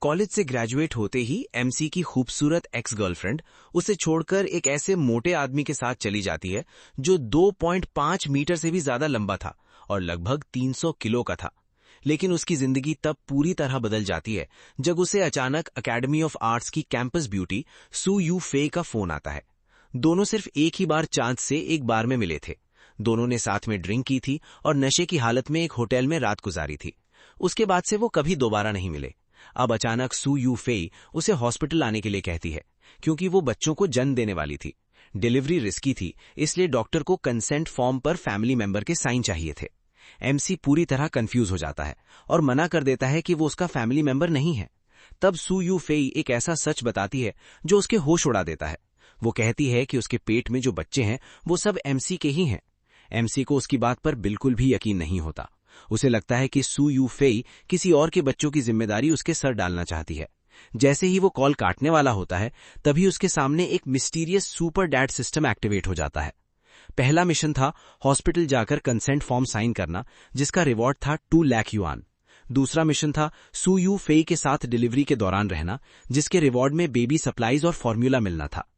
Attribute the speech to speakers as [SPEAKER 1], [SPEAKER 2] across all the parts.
[SPEAKER 1] College से graduate होते ही MC की खूबसूरत एक्स गर्लफ्रेंड उसे छोड़कर एक ऐसे मोटे आदमी के साथ चली जाती है जो 2.5 मीटर से भी ज्यादा लंबा था और लगभग 300 किलो का था। लेकिन उसकी जिंदगी तब पूरी तरह बदल जाती है जब उसे अचानक एकेडमी ऑफ आर्ट्स की कैंपस ब्यूटी सू यू फे का फोन आता है। दोनों सिर्फ एक ही बार चांस से एक बार में मिले थे। दोनों ने साथ में ड्रिंक की थी और नशे की हालत में एक होटल में रात गुजारी थी। उसके बाद से वो कभी दोबारा नहीं मिले। अब अचानक सू यू फेई उसे हॉस्पिटल आने के लिए कहती है क्योंकि वो बच्चों को जन्म देने वाली थी। डिलीवरी रिस्की थी, इसलिए डॉक्टर को कंसेंट फॉर्म पर फैमिली मेंबर के साइन चाहिए थे। एमसी पूरी तरह कंफ्यूज हो जाता है और मना कर देता है कि वो उसका फैमिली मेंबर नहीं है। तब सू यू फेई एक ऐसा सच बताती है जो उसके होश उड़ा देता है। वो कहती है कि उसके पेट में जो बच्चे हैं वो सब एमसी के ही हैं। एमसी को उसकी बात पर बिल्कुल भी यकीन नहीं होता। उसे लगता है कि सू यू फेई किसी और के बच्चों की जिम्मेदारी उसके सर डालना चाहती है। जैसे ही वो कॉल काटने वाला होता है तभी उसके सामने एक mysterious super dad system activate हो जाता है। पहला मिशन था हॉस्पिटल जाकर कंसेंट फॉर्म साइन करना, जिसका रिवॉर्ड था 2 लाख युआन। दूसरा मिशन था सू यू फेई के साथ डिलीवरी के दौरान रहना, जिसके रिवॉर्ड में बेबी सप्लाईज और फॉर्मूला मिलना था।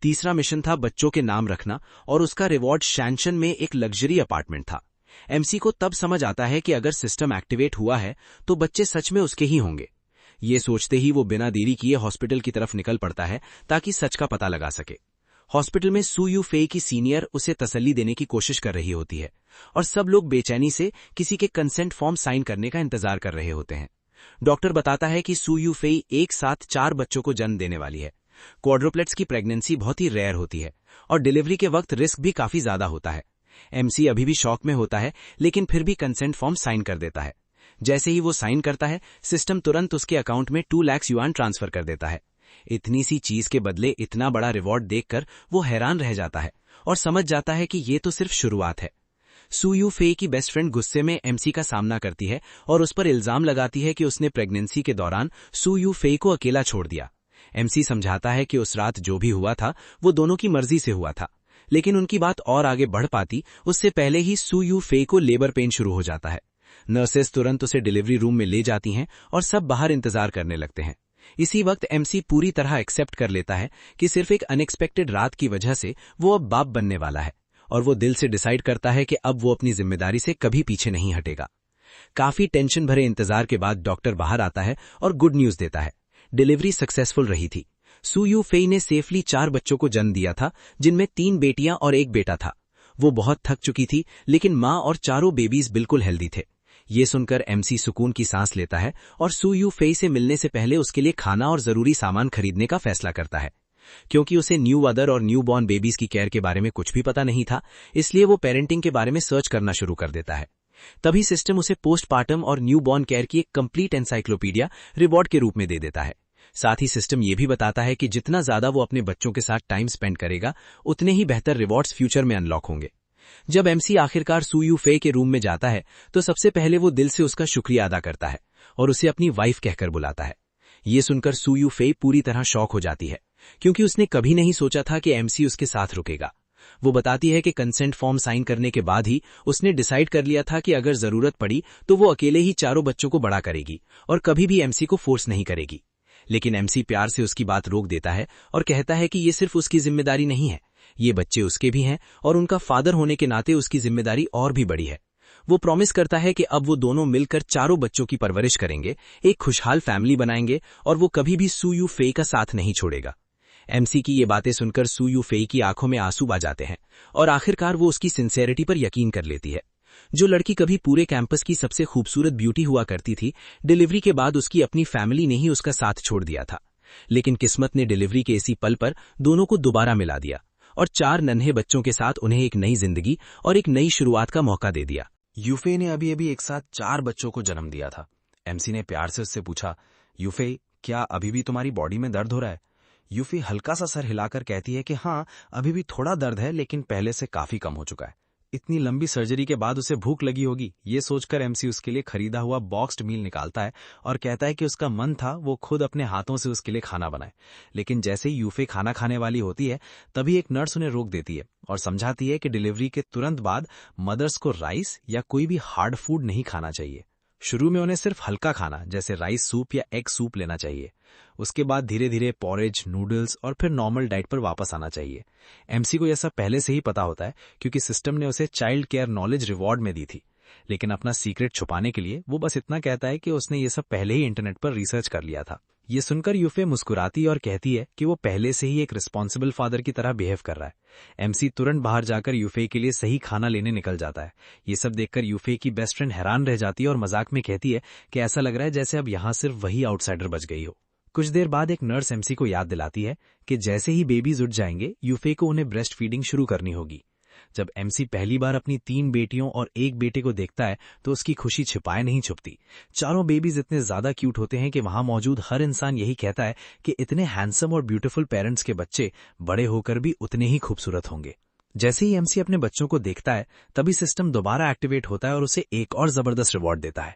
[SPEAKER 1] तीसरा मिशन था बच्चों के नाम रखना और उसका रिवॉर्ड शैनशन में एक लग्जरी अपार्टमेंट था। एमसी को तब समझ आता है कि अगर सिस्टम एक्टिवेट हुआ है तो बच्चे सच में उसके ही होंगे। ये सोचते ही वो बिना देरी किए हॉस्पिटल की तरफ निकल पड़ता है ताकि सच का पता लगा सके। हॉस्पिटल में सू यू फेई की सीनियर उसे तसल्ली देने की कोशिश कर रही होती है और सब लोग बेचैनी से किसी के कंसेंट फॉर्म साइन करने का इंतजार कर रहे होते हैं। डॉक्टर बताता है कि सू यू फेई एक साथ 4 बच्चों को जन्म देने वाली है। क्वाड्रुप्लेट्स की प्रेगनेंसी बहुत ही रेयर होती है और डिलीवरी के वक्त रिस्क भी काफी ज्यादा होता है। एमसी अभी भी शॉक में होता है, लेकिन फिर भी कंसेंट फॉर्म साइन कर देता है। जैसे ही वो साइन करता है, सिस्टम तुरंत उसके अकाउंट में 2 लाख युआन ट्रांसफर कर देता है। इतनी सी चीज के बदले इतना बड़ा रिवॉर्ड देखकर वो हैरान रह जाता है और समझ जाता है कि ये तो सिर्फ शुरुआत है। सू यू फेई की बेस्ट फ्रेंड गुस्से में एमसी का सामना करती है और उस पर इल्जाम लगाती है कि उसने प्रेगनेंसी के दौरान सू यू फेई को अकेला छोड़ दिया। एमसी समझाता है कि उस रात जो भी हुआ था वो दोनों की मर्जी से हुआ था, लेकिन उनकी बात और आगे बढ़ पाती उससे पहले ही सू यू फेई को लेबर पेन शुरू हो जाता है। नर्सेस तुरंत उसे डिलीवरी रूम में ले जाती हैं और सब बाहर इंतजार करने लगते हैं। इसी वक्त एमसी पूरी तरह एक्सेप्ट कर लेता है कि सिर्फ एक अनएक्सपेक्टेड रात की वजह से वो अब बाप बनने वाला है और वो दिल से डिसाइड करता है कि अब वो अपनी जिम्मेदारी से कभी पीछे नहीं हटेगा। काफी टेंशन भरे इंतजार के बाद डॉक्टर बाहर आता है और गुड न्यूज देता है। डिलीवरी सक्सेसफुल रही थी। सू यू फेई ने सेफली 4 बच्चों को जन्म दिया था, जिनमें 3 बेटियां और 1 बेटा था। वो बहुत थक चुकी थी, लेकिन मां और चारों बेबीज बिल्कुल हेल्दी थे। ये सुनकर एमसी सुकून की सांस लेता है और सू यू फेई से मिलने से पहले उसके लिए खाना और जरूरी सामान खरीदने का फैसला करता है। क्योंकि उसे न्यू मदर और न्यू बॉर्न बेबीज की केयर के बारे में कुछ भी पता नहीं था, इसलिए वो पेरेंटिंग के बारे में सर्च करना शुरू कर देता है। तभी सिस्टम उसे पोस्टपार्टम और न्यू बॉर्न केयर की एक कंप्लीट एनसाइक्लोपीडिया रिवॉर्ड के रूप में दे देता है। साथ ही सिस्टम ये भी बताता है कि जितना ज्यादा वो अपने बच्चों के साथ टाइम स्पेंड करेगा, उतने ही बेहतर रिवॉर्ड्स फ्यूचर में अनलॉक होंगे। जब एमसी आखिरकार सू यू फेई के रूम में जाता है तो सबसे पहले वो दिल से उसका शुक्रिया अदा करता है और उसे अपनी वाइफ कहकर बुलाता है। ये सुनकर सू यू फेई पूरी तरह शॉक हो जाती है, क्योंकि उसने कभी नहीं सोचा था कि एमसी उसके साथ रुकेगा। वो बताती है कि कंसेंट फॉर्म साइन करने के बाद ही उसने डिसाइड कर लिया था कि अगर जरूरत पड़ी तो वो अकेले ही 4 बच्चों को बड़ा करेगी और कभी भी एमसी को फोर्स नहीं करेगी। लेकिन एमसी प्यार से उसकी बात रोक देता है और कहता है कि ये सिर्फ उसकी जिम्मेदारी नहीं है, ये बच्चे उसके भी हैं और उनका फादर होने के नाते उसकी जिम्मेदारी और भी बड़ी है। वो प्रॉमिस करता है कि अब वो दोनों मिलकर 4 बच्चों की परवरिश करेंगे, एक खुशहाल फैमिली बनाएंगे और वो कभी भी सू यू फेई का साथ नहीं छोड़ेगा। एमसी की ये बातें सुनकर सू यू फेई की आंखों में आंसू आ जाते हैं और आखिरकार वो उसकी सिंसेरिटी पर यकीन कर लेती है। जो लड़की कभी पूरे कैंपस की सबसे खूबसूरत ब्यूटी हुआ करती थी, डिलीवरी के बाद उसकी अपनी फैमिली ने ही उसका साथ छोड़ दिया था। लेकिन किस्मत ने डिलीवरी के इसी पल पर दोनों को दोबारा मिला दिया और 4 नन्हे बच्चों के साथ उन्हें एक नई जिंदगी और एक नई शुरुआत का मौका दे दिया।
[SPEAKER 2] यूफे ने अभी एक साथ 4 बच्चों को जन्म दिया था। एमसी ने प्यार से उससे पूछा, यूफे, क्या अभी भी तुम्हारी बॉडी में दर्द हो रहा है? यूफे हल्का सा सर हिलाकर कहती है कि हाँ, अभी भी थोड़ा दर्द है, लेकिन पहले से काफी कम हो चुका है। इतनी लंबी सर्जरी के बाद उसे भूख लगी होगी, ये सोचकर एमसी उसके लिए खरीदा हुआ बॉक्स्ड मील निकालता है और कहता है कि उसका मन था वो खुद अपने हाथों से उसके लिए खाना बनाए। लेकिन जैसे ही यूफे खाना खाने वाली होती है, तभी एक नर्स उन्हें रोक देती है और समझाती है कि डिलीवरी के तुरंत बाद मदर्स को राइस या कोई भी हार्ड फूड नहीं खाना चाहिए। शुरू में उन्हें सिर्फ हल्का खाना जैसे राइस सूप या एग सूप लेना चाहिए। उसके बाद धीरे धीरे पॉरेज, नूडल्स और फिर नॉर्मल डाइट पर वापस आना चाहिए। एमसी को यह सब पहले से ही पता होता है क्योंकि सिस्टम ने उसे चाइल्ड केयर नॉलेज रिवॉर्ड में दी थी। लेकिन अपना सीक्रेट छुपाने के लिए वो बस इतना कहता है कि उसने ये सब पहले ही इंटरनेट पर रिसर्च कर लिया था। ये सुनकर यूफे मुस्कुराती और कहती है कि वो पहले से ही एक रिस्पॉन्सिबल फादर की तरह बिहेव कर रहा है। एमसी तुरंत बाहर जाकर यूफे के लिए सही खाना लेने निकल जाता है। ये सब देखकर यूफे की बेस्ट फ्रेंड हैरान रह जाती है और मजाक में कहती है कि ऐसा लग रहा है जैसे अब यहाँ सिर्फ वही आउटसाइडर बच गई हो। कुछ देर बाद एक नर्स एमसी को याद दिलाती है कि जैसे ही बेबीज उठ जाएंगे यूफे को उन्हें ब्रेस्ट फीडिंग शुरू करनी होगी। जब एमसी पहली बार अपनी 3 बेटियों और 1 बेटे को देखता है तो उसकी खुशी छिपाए नहीं छुपती। चारों बेबीज इतने ज्यादा क्यूट होते हैं कि वहां मौजूद हर इंसान यही कहता है कि इतने हैंडसम और ब्यूटीफुल पेरेंट्स के बच्चे बड़े होकर भी उतने ही खूबसूरत होंगे। जैसे ही एमसी अपने बच्चों को देखता है तभी सिस्टम दोबारा एक्टिवेट होता है और उसे एक और जबरदस्त रिवॉर्ड देता है।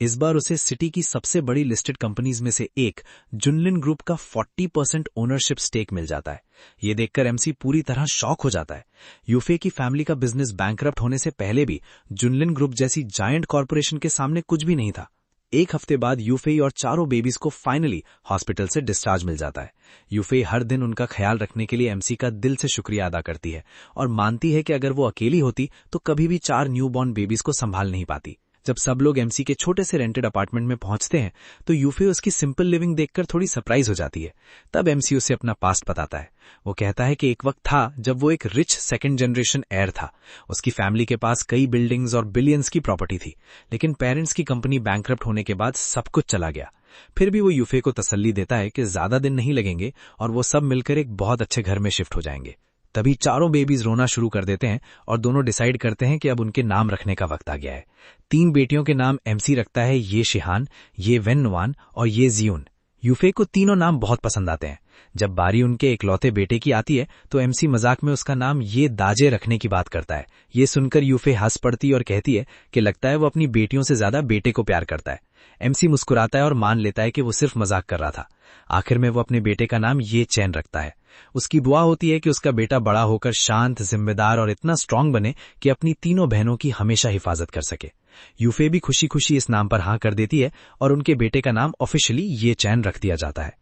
[SPEAKER 2] इस बार उसे सिटी की सबसे बड़ी लिस्टेड कंपनीज में से एक जुनलिन ग्रुप का 40% ओनरशिप स्टेक मिल जाता है। ये देखकर एमसी पूरी तरह शॉक हो जाता है। यूफे की फैमिली का बिजनेस बैंकरप्ट होने से पहले भी जुनलिन ग्रुप जैसी जायंट कॉर्पोरेशन के सामने कुछ भी नहीं था। एक हफ्ते बाद यूफे और चारों बेबीज को फाइनली हॉस्पिटल से डिस्चार्ज मिल जाता है। यूफे हर दिन उनका ख्याल रखने के लिए एमसी का दिल से शुक्रिया अदा करती है और मानती है कि अगर वो अकेली होती तो कभी भी 4 न्यूबॉर्न बेबीज को संभाल नहीं पाती। जब सब लोग एमसी के छोटे से रेंटेड अपार्टमेंट में पहुंचते हैं तो यूफे उसकी सिंपल लिविंग देखकर थोड़ी सरप्राइज हो जाती है। तब एमसी उसे अपना पास्ट बताता है। वो कहता है कि एक वक्त था जब वो एक रिच सेकंड जनरेशन हेयर था। उसकी फैमिली के पास कई बिल्डिंग्स और बिलियंस की प्रॉपर्टी थी, लेकिन पेरेंट्स की कंपनी बैंकरप्ट होने के बाद सब कुछ चला गया। फिर भी वो यूफे को तसल्ली देता है कि ज्यादा दिन नहीं लगेंगे और वो सब मिलकर एक बहुत अच्छे घर में शिफ्ट हो जाएंगे। तभी चारों बेबीज रोना शुरू कर देते हैं और दोनों डिसाइड करते हैं कि अब उनके नाम रखने का वक्त आ गया है। 3 बेटियों के नाम एमसी रखता है, ये शिहान, ये वेनवान और ये जियून। यूफे को तीनों नाम बहुत पसंद आते हैं। जब बारी उनके इकलौते बेटे की आती है तो एमसी मजाक में उसका नाम ये दाजे रखने की बात करता है। ये सुनकर यूफे हंस पड़ती और कहती है कि लगता है वो अपनी बेटियों से ज्यादा बेटे को प्यार करता है। एमसी मुस्कुराता है और मान लेता है कि वो सिर्फ मजाक कर रहा था। आखिर में वो अपने बेटे का नाम ये चैन रखता है। उसकी दुआ होती है कि उसका बेटा बड़ा होकर शांत, जिम्मेदार और इतना स्ट्रांग बने कि अपनी तीनों बहनों की हमेशा हिफाजत कर सके। यूफे भी खुशी खुशी इस नाम पर हाँ कर देती है और उनके बेटे का नाम ऑफिशियली ये चैन रख दिया जाता है।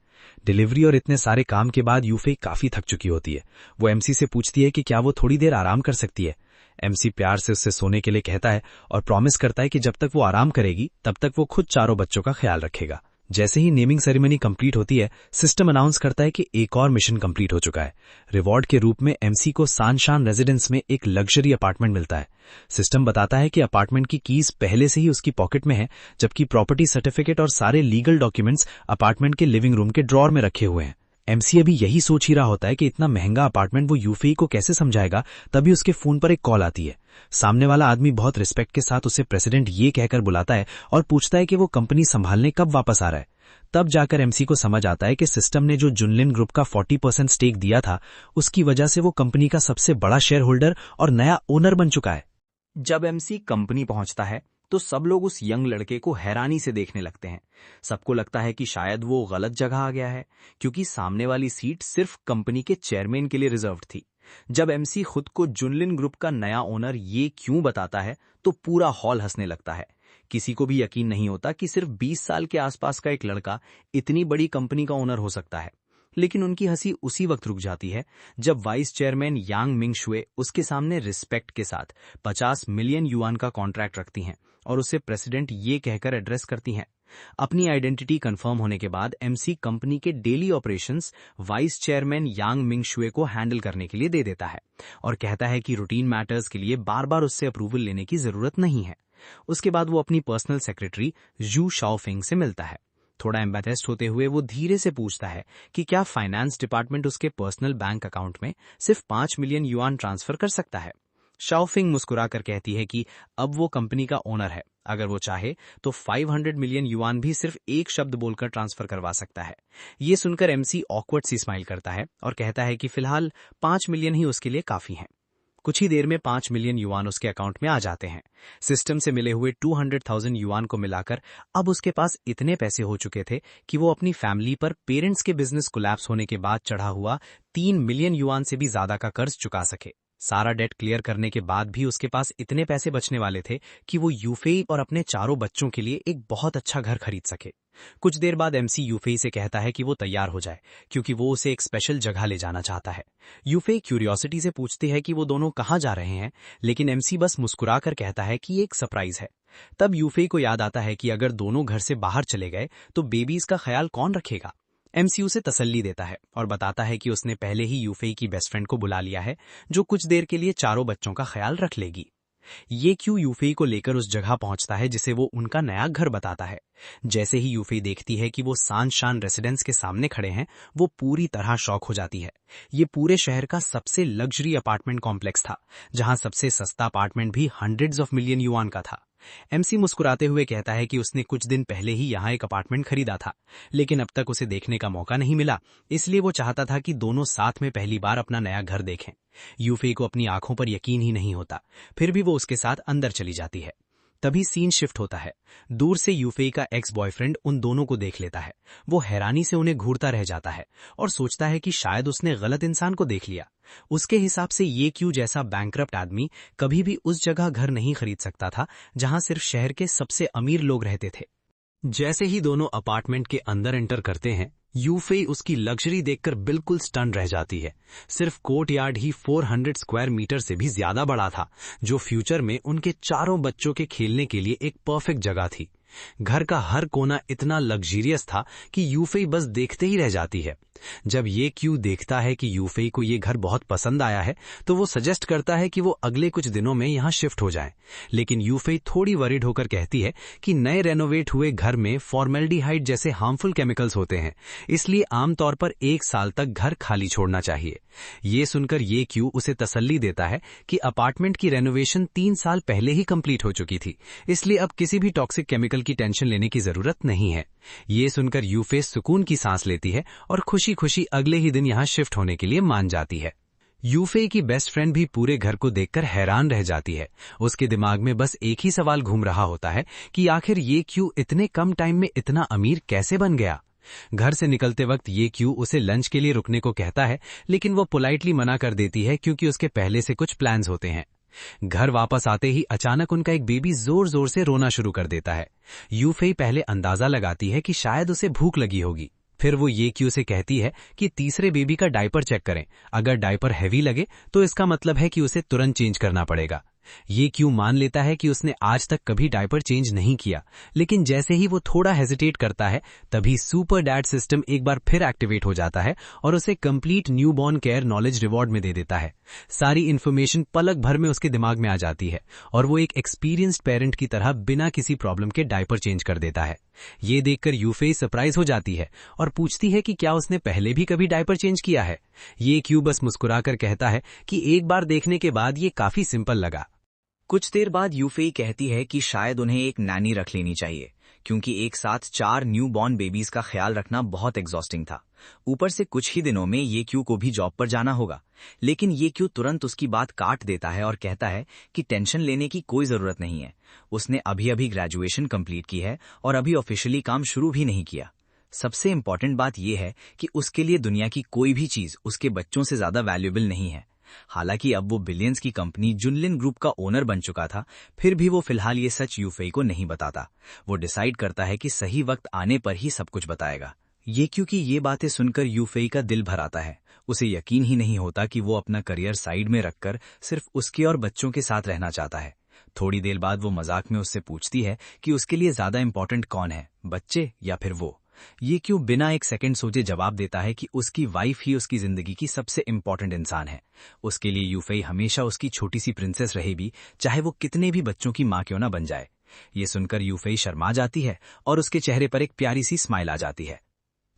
[SPEAKER 2] डिलीवरी और इतने सारे काम के बाद यूफे काफी थक चुकी होती है। वो एमसी से पूछती है कि क्या वो थोड़ी देर आराम कर सकती है। एमसी प्यार से उससे सोने के लिए कहता है और प्रॉमिस करता है कि जब तक वो आराम करेगी तब तक वो खुद चारों बच्चों का ख्याल रखेगा। जैसे ही नेमिंग सेरेमनी कंप्लीट होती है, सिस्टम अनाउंस करता है कि एक और मिशन कंप्लीट हो चुका है। रिवॉर्ड के रूप में एमसी को सानशान रेजिडेंस में एक लग्जरी अपार्टमेंट मिलता है। सिस्टम बताता है कि अपार्टमेंट की कीज पहले से ही उसकी पॉकेट में है, जबकि प्रॉपर्टी सर्टिफिकेट और सारे लीगल डॉक्यूमेंट्स अपार्टमेंट के लिविंग रूम के ड्रॉर में रखे हुए हैं। एमसी अभी यही सोच ही रहा होता है कि इतना महंगा अपार्टमेंट वो यूफे को कैसे समझाएगा, तभी उसके फोन पर एक कॉल आती है। सामने वाला आदमी बहुत रिस्पेक्ट के साथ उसे प्रेसिडेंट ये कहकर बुलाता है और पूछता है कि वो कंपनी संभालने कब वापस आ रहा है। तब जाकर एमसी को समझ आता है कि सिस्टम ने जो जुनलिन ग्रुप का 40% स्टेक दिया था, उसकी वजह से वो कंपनी का सबसे बड़ा शेयर होल्डर और नया ओनर बन चुका है।
[SPEAKER 3] जब एमसी कंपनी पहुंचता है तो सब लोग उस यंग लड़के को हैरानी से देखने लगते हैं। सबको लगता है कि शायद वो गलत जगह आ गया है, क्योंकि सामने वाली सीट सिर्फ कंपनी के चेयरमैन के लिए रिजर्व थी। जब एमसी खुद को जुनलिन ग्रुप का नया ओनर ये क्यों बताता है तो पूरा हॉल हंसने लगता है। किसी को भी यकीन नहीं होता कि सिर्फ 20 साल के आसपास का एक लड़का इतनी बड़ी कंपनी का ओनर हो सकता है। लेकिन उनकी हंसी उसी वक्त रुक जाती है जब वाइस चेयरमैन यांग मिंग शुए उसके सामने रिस्पेक्ट के साथ 50 मिलियन युआन का कॉन्ट्रैक्ट रखती हैं और उसे प्रेसिडेंट ये कहकर एड्रेस करती हैं। अपनी आइडेंटिटी कंफर्म होने के बाद एमसी कंपनी के डेली ऑपरेशंस वाइस चेयरमैन यांग मिंग शुए को हैंडल करने के लिए दे देता है और कहता है कि रूटीन मैटर्स के लिए बार बार उससे अप्रूवल लेने की जरूरत नहीं है। उसके बाद वो अपनी पर्सनल सेक्रेटरी जू शाओफिंग से मिलता है। थोड़ा एम्बैरेस्ड होते हुए वो धीरे से पूछता है कि क्या फाइनेंस डिपार्टमेंट उसके पर्सनल बैंक अकाउंट में सिर्फ 5 मिलियन युआन ट्रांसफर कर सकता है। शाओफिंग मुस्कुराकर कहती है कि अब वो कंपनी का ओनर है, अगर वो चाहे तो 500 मिलियन युआन भी सिर्फ एक शब्द बोलकर ट्रांसफर करवा सकता है। ये सुनकर एमसी ऑकवर्ड सी स्माइल करता है और कहता है कि फिलहाल 5 मिलियन ही उसके लिए काफी हैं। कुछ ही देर में 5 मिलियन युआन उसके अकाउंट में आ जाते हैं। सिस्टम से मिले हुए 200,000 युआन को मिलाकर अब उसके पास इतने पैसे हो चुके थे कि वो अपनी फैमिली पर पेरेंट्स के बिजनेस कोलैप्स होने के बाद चढ़ा हुआ 3 मिलियन युआन से भी ज्यादा का कर्ज चुका सके। सारा डेट क्लियर करने के बाद भी उसके पास इतने पैसे बचने वाले थे कि वो यूफेई और अपने चारों बच्चों के लिए एक बहुत अच्छा घर खरीद सके। कुछ देर बाद एमसी यूफेई से कहता है कि वो तैयार हो जाए क्योंकि वो उसे एक स्पेशल जगह ले जाना चाहता है। यूफेई क्यूरियोसिटी से पूछती है कि वो दोनों कहाँ जा रहे हैं, लेकिन एमसी बस मुस्कुराकर कहता है कि ये एक सरप्राइज है। तब यूफेई को याद आता है कि अगर दोनों घर से बाहर चले गए तो बेबीज का ख्याल कौन रखेगा। एमसी उसे तसल्ली देता है और बताता है कि उसने पहले ही यूफेई की बेस्ट फ्रेंड को बुला लिया है जो कुछ देर के लिए चारों बच्चों का ख्याल रख लेगी। ये क्यों यूफेई को लेकर उस जगह पहुंचता है जिसे वो उनका नया घर बताता है। जैसे ही यूफेई देखती है कि वो शान रेसिडेंस के सामने खड़े हैं, वो पूरी तरह शॉक हो जाती है। ये पूरे शहर का सबसे लग्जरी अपार्टमेंट कॉम्प्लेक्स था, जहां सबसे सस्ता अपार्टमेंट भी हंड्रेड्स ऑफ मिलियन युआन का था। एमसी मुस्कुराते हुए कहता है कि उसने कुछ दिन पहले ही यहाँ एक अपार्टमेंट खरीदा था, लेकिन अब तक उसे देखने का मौका नहीं मिला, इसलिए वो चाहता था कि दोनों साथ में पहली बार अपना नया घर देखें। यूफेई को अपनी आंखों पर यकीन ही नहीं होता, फिर भी वो उसके साथ अंदर चली जाती है। तभी सीन शिफ्ट होता है। दूर से यूफेई का एक्स बॉयफ्रेंड उन दोनों को देख लेता है। वो हैरानी से उन्हें घूरता रह जाता है और सोचता है कि शायद उसने गलत इंसान को देख लिया। उसके हिसाब से ये क्यू जैसा बैंकरप्ट आदमी कभी भी उस जगह घर नहीं खरीद सकता था जहां सिर्फ शहर के सबसे अमीर लोग रहते थे। जैसे ही दोनों अपार्टमेंट के अंदर एंटर करते हैं, यूफेई उसकी लग्जरी देखकर बिल्कुल स्टन रह जाती है। सिर्फ कोर्टयार्ड ही 400 स्क्वायर मीटर से भी ज्यादा बड़ा था, जो फ्यूचर में उनके चारों बच्चों के खेलने के लिए एक परफेक्ट जगह थी। घर का हर कोना इतना लग्जरियस था कि यूफेई बस देखते ही रह जाती है। जब ये क्यू देखता है कि यूफेई को ये घर बहुत पसंद आया है, तो वो सजेस्ट करता है कि वो अगले कुछ दिनों में यहाँ शिफ्ट हो जाए। लेकिन यूफेई थोड़ी वरीड होकर कहती है कि नए रेनोवेट हुए घर में फॉर्मेल्डिहाइड जैसे हार्मफुल केमिकल्स होते हैं, इसलिए आमतौर पर 1 साल तक घर खाली छोड़ना चाहिए। ये सुनकर ये क्यू उसे तसल्ली देता है कि अपार्टमेंट की रेनोवेशन 3 साल पहले ही कंप्लीट हो चुकी थी, इसलिए अब किसी भी टॉक्सिक केमिकल की टेंशन लेने की जरूरत नहीं है। ये सुनकर यूफेई सुकून की सांस लेती है और खुशी खुशी अगले ही दिन यहाँ शिफ्ट होने के लिए मान जाती है। यूफेई की बेस्ट फ्रेंड भी पूरे घर को देखकर हैरान रह जाती है। उसके दिमाग में बस एक ही सवाल घूम रहा होता है कि आखिर ये क्यू इतने कम टाइम में इतना अमीर कैसे बन गया। घर से निकलते वक्त ये क्यू उसे लंच के लिए रुकने को कहता है, लेकिन वो पोलाइटली मना कर देती है क्योंकि उसके पहले से कुछ प्लान्स होते हैं। घर वापस आते ही अचानक उनका एक बेबी जोर जोर से रोना शुरू कर देता है। यूफेई पहले अंदाजा लगाती है कि शायद उसे भूख लगी होगी। फिर वो ये क्यू से कहती है कि तीसरे बेबी का डायपर चेक करें, अगर डायपर हैवी लगे तो इसका मतलब है कि उसे तुरंत चेंज करना पड़ेगा। ये क्यू मान लेता है कि उसने आज तक कभी डायपर चेंज नहीं किया, लेकिन जैसे ही वो थोड़ा हेजिटेट करता है, तभी सुपर डैड सिस्टम एक बार फिर एक्टिवेट हो जाता है और उसे complete newborn care knowledge reward में दे देता है। सारी इन्फॉर्मेशन पलक भर में उसके दिमाग में आ जाती है और वो एक एक्सपीरियंस्ड पेरेंट की तरह बिना किसी प्रॉब्लम के डायपर चेंज कर देता है। ये देखकर यूफेई सरप्राइज हो जाती है और पूछती है कि क्या उसने पहले भी कभी डायपर चेंज किया है। ये क्यू बस मुस्कुराकर कहता है कि एक बार देखने के बाद ये काफी सिंपल लगा।
[SPEAKER 1] कुछ देर बाद यूफेई कहती है कि शायद उन्हें एक नैनी रख लेनी चाहिए, क्योंकि एक साथ 4 न्यू बॉर्न बेबीज का ख्याल रखना बहुत एग्जॉस्टिंग था। ऊपर से कुछ ही दिनों में ये क्यू को भी जॉब पर जाना होगा। लेकिन ये क्यू तुरंत उसकी बात काट देता है और कहता है कि टेंशन लेने की कोई जरूरत नहीं है। उसने अभी अभी ग्रेजुएशन कंप्लीट की है और अभी ऑफिशियली काम शुरू भी नहीं किया। सबसे इंपॉर्टेंट बात यह है कि उसके लिए दुनिया की कोई भी चीज उसके बच्चों से ज्यादा वैल्यूएबल नहीं है। हालांकि अब वो बिलियंस की कंपनी जुनलिन ग्रुप का ओनर बन चुका था, फिर भी वो फिलहाल ये सच यूफेई को नहीं बताता। वो डिसाइड करता है कि सही वक्त आने पर ही सब कुछ बताएगा। ये क्योंकि ये बातें सुनकर यूफेई का दिल भर आता है। उसे यकीन ही नहीं होता कि वो अपना करियर साइड में रखकर सिर्फ उसके और बच्चों के साथ रहना चाहता है। थोड़ी देर बाद वो मजाक में उससे पूछती है कि उसके लिए ज्यादा इंपॉर्टेंट कौन है, बच्चे या फिर वो। ये क्यों बिना एक सेकंड सोचे जवाब देता है कि उसकी वाइफ ही उसकी जिंदगी की सबसे इंपॉर्टेंट इंसान है। उसके लिए यूफेई हमेशा उसकी छोटी सी प्रिंसेस रहेगी, चाहे वो कितने भी बच्चों की मां क्यों ना बन जाए। ये सुनकर यूफेई शर्मा जाती है और उसके चेहरे पर एक प्यारी सी स्माइल आ जाती है।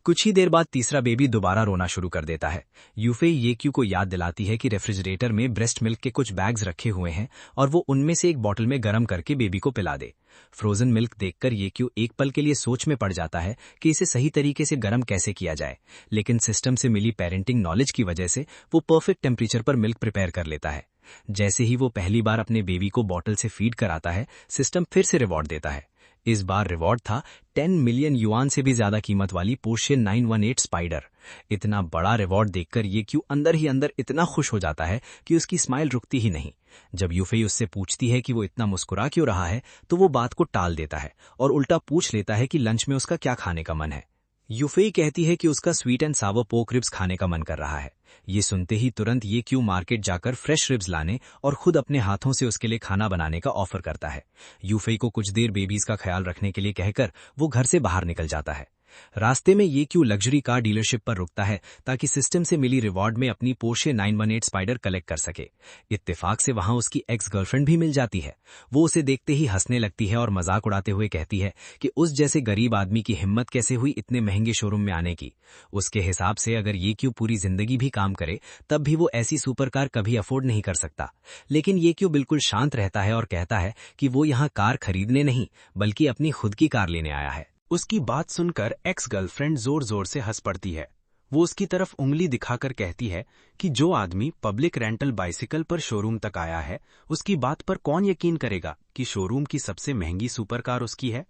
[SPEAKER 1] कुछ ही देर बाद तीसरा बेबी दोबारा रोना शुरू कर देता है। यूफेई ये क्यू को याद दिलाती है कि रेफ्रिजरेटर में ब्रेस्ट मिल्क के कुछ बैग्स रखे हुए हैं और वो उनमें से एक बॉटल में गर्म करके बेबी को पिला दे। फ्रोजन मिल्क देखकर ये क्यू एक पल के लिए सोच में पड़ जाता है कि इसे सही तरीके से गर्म कैसे किया जाए, लेकिन सिस्टम से मिली पेरेंटिंग नॉलेज की वजह से वो परफेक्ट टेम्परेचर पर मिल्क प्रिपेयर कर लेता है। जैसे ही वो पहली बार अपने बेबी को बॉटल से फीड कराता है, सिस्टम फिर से रिवॉर्ड देता है। इस बार रिवॉर्ड था 10 मिलियन युआन से भी ज्यादा कीमत वाली पोर्शे 918 स्पाइडर,
[SPEAKER 2] इतना बड़ा रिवॉर्ड देखकर ये क्यू अंदर ही अंदर इतना खुश हो जाता है कि उसकी स्माइल रुकती ही नहीं। जब यूफेई उससे पूछती है कि वो इतना मुस्कुरा क्यों रहा है, तो वो बात को टाल देता है और उल्टा पूछ लेता है कि लंच में उसका क्या खाने का मन है। यूफेई कहती है कि उसका sweet and Sawar pork ribs खाने का मन कर रहा है। ये सुनते ही तुरंत ये क्यू मार्केट जाकर फ्रेश रिब्स लाने और खुद अपने हाथों से उसके लिए खाना बनाने का ऑफर करता है। यूफेई को कुछ देर बेबीज का ख्याल रखने के लिए कहकर वो घर से बाहर निकल जाता है। रास्ते में ये क्यू लग्जरी कार डीलरशिप पर रुकता है ताकि सिस्टम से मिली रिवॉर्ड में अपनी पोर्शे 918 स्पाइडर कलेक्ट कर सके। इत्तेफाक से वहां उसकी एक्स गर्लफ्रेंड भी मिल जाती है। वो उसे देखते ही हंसने लगती है और मजाक उड़ाते हुए कहती है कि उस जैसे गरीब आदमी की हिम्मत कैसे हुई इतने महंगे शोरूम में आने की। उसके हिसाब से अगर ये क्यू पूरी जिंदगी भी काम करे तब भी वो ऐसी सुपर कार कभी अफोर्ड नहीं कर सकता। लेकिन ये क्यू बिल्कुल शांत रहता है और कहता है कि वो यहाँ कार खरीदने नहीं बल्कि अपनी खुद की कार लेने आया है।
[SPEAKER 1] उसकी बात सुनकर एक्स गर्लफ्रेंड जोर जोर से हंस पड़ती है। वो उसकी तरफ उंगली दिखाकर कहती है कि जो आदमी पब्लिक रेंटल बाइसिकल पर शोरूम तक आया है, उसकी बात पर कौन यकीन करेगा कि शोरूम की सबसे महंगी सुपर कार उसकी है।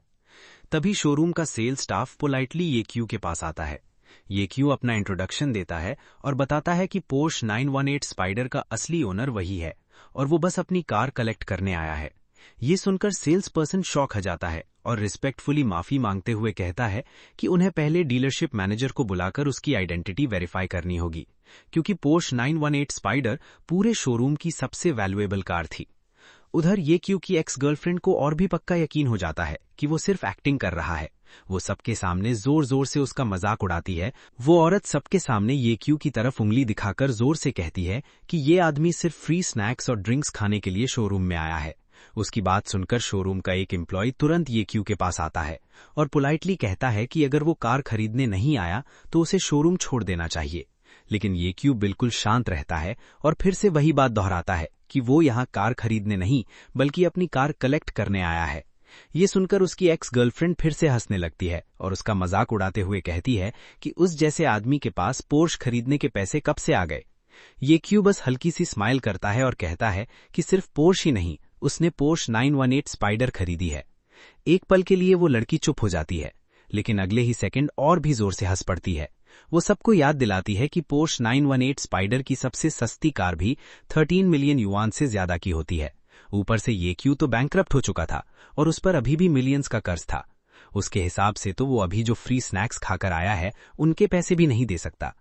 [SPEAKER 1] तभी शोरूम का सेल्स स्टाफ पोलाइटली ये क्यू के पास आता है। ये क्यू अपना इंट्रोडक्शन देता है और बताता है कि पोर्श 918 स्पाइडर का असली ओनर वही है और वो बस अपनी कार कलेक्ट करने आया है। ये सुनकर सेल्स पर्सन शॉक हो जाता है और रिस्पेक्टफुली माफी मांगते हुए कहता है कि उन्हें पहले डीलरशिप मैनेजर को बुलाकर उसकी आइडेंटिटी वेरीफाई करनी होगी, क्योंकि पोर्श 918 स्पाइडर पूरे शोरूम की सबसे वैल्यूएबल कार थी। उधर ये क्यू की एक्स गर्लफ्रेंड को और भी पक्का यकीन हो जाता है कि वो सिर्फ एक्टिंग कर रहा है। वो सबके सामने जोर जोर से उसका मजाक उड़ाती है। वो औरत सबके सामने ये क्यू की तरफ उंगली दिखाकर जोर से कहती है कि ये आदमी सिर्फ फ्री स्नैक्स और ड्रिंक्स खाने के लिए शोरूम में आया है। उसकी बात सुनकर शोरूम का एक एम्प्लॉय तुरंत ये क्यू के पास आता है और पोलाइटली कहता है कि अगर वो कार खरीदने नहीं आया तो उसे शोरूम छोड़ देना चाहिए। लेकिन ये क्यू बिल्कुल शांत रहता है और फिर से वही बात दोहराता है कि वो यहाँ कार खरीदने नहीं बल्कि अपनी कार कलेक्ट करने आया है। ये सुनकर उसकी एक्स गर्लफ्रेंड फिर से हंसने लगती है और उसका मजाक उड़ाते हुए कहती है कि उस जैसे आदमी के पास पोर्श खरीदने के पैसे कब से आ गए। ये क्यू बस हल्की सी स्माइल करता है और कहता है कि सिर्फ पोर्श ही नहीं, उसने पोर्श 918 स्पाइडर खरीदी है। एक पल के लिए वो लड़की चुप हो जाती है, लेकिन अगले ही सेकंड और भी जोर से हंस पड़ती है। वो सबको याद दिलाती है कि पोर्श 918 स्पाइडर की सबसे सस्ती कार भी 13 मिलियन युआन से ज्यादा की होती है। ऊपर से ये क्यू तो बैंकरप्ट हो चुका था और उस पर अभी भी मिलियंस का कर्ज था। उसके हिसाब से तो वो अभी जो फ्री स्नैक्स खाकर आया है उनके पैसे भी नहीं दे सकता।